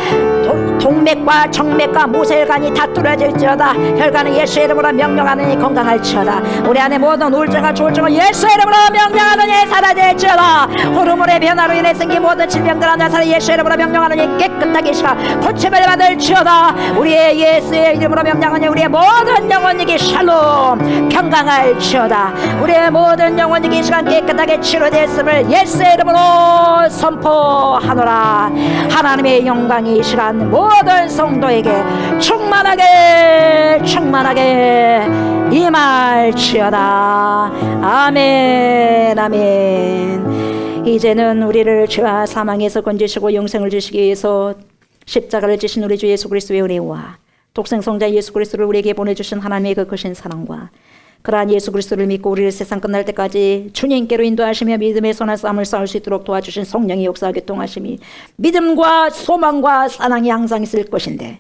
동맥과 정맥과 모세혈관이 다 뚫어질지어다. 혈관은 예수의 이름으로 명령하느니 건강할지어다. 우리 안에 모든 우울증과 조울증을 예수의 이름으로 명령하느니 사라질지어다. 호르몬의 변화로 인해 생긴 모든 질병들아 나사렛 예수의 이름으로 명령하느니 깨끗하게 시가 고침을 받을지어다. 우리의 예수의 이름으로 명령하니 우리의 모든 영혼에게 샬롬 평강할지어다. 우리의 모든 영혼에게 이 시간 깨끗하게 치료되었음을 예수의 이름으로 선포하노라. 하나님의 영광이 이 시간 모든 성도에게 충만하게 임할지어다. 아멘 아멘. 이제는 우리를 죄와 사망에서 건지시고 영생을 주시기 위해서 십자가를 지신 우리 주 예수 그리스도의 은혜와 독생성자 예수 그리스도를 우리에게 보내주신 하나님의 그 크신 사랑과 그러한 예수 그리스도를 믿고 우리를 세상 끝날 때까지 주님께로 인도하시며 믿음의 선한 싸움을 싸울 수 있도록 도와주신 성령의 역사 교통하심이 믿음과 소망과 사랑이 항상 있을 것인데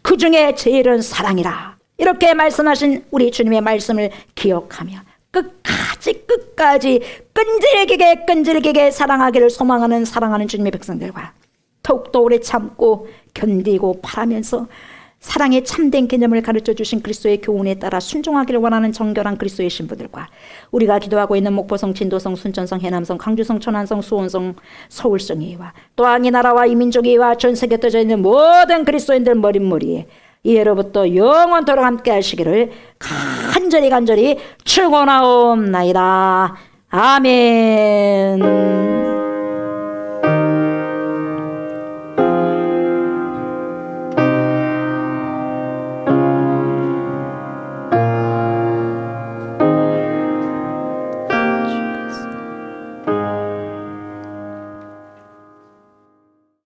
그 중에 제일은 사랑이라. 이렇게 말씀하신 우리 주님의 말씀을 기억하며 끝까지 끈질기게 사랑하기를 소망하는 사랑하는 주님의 백성들과 더욱더 오래 참고 견디고 바라면서 사랑의 참된 개념을 가르쳐 주신 그리스도의 교훈에 따라 순종하기를 원하는 정결한 그리스도의 신부들과 우리가 기도하고 있는 목포성, 진도성, 순천성, 해남성, 강주성, 천안성, 수원성, 서울성회와 또한 이 나라와 이 민족이와 전 세계에 떠져 있는 모든 그리스도인들 머릿머리에 이해로부터 영원토록 함께 하시기를 간절히 축원하옵나이다. 아멘.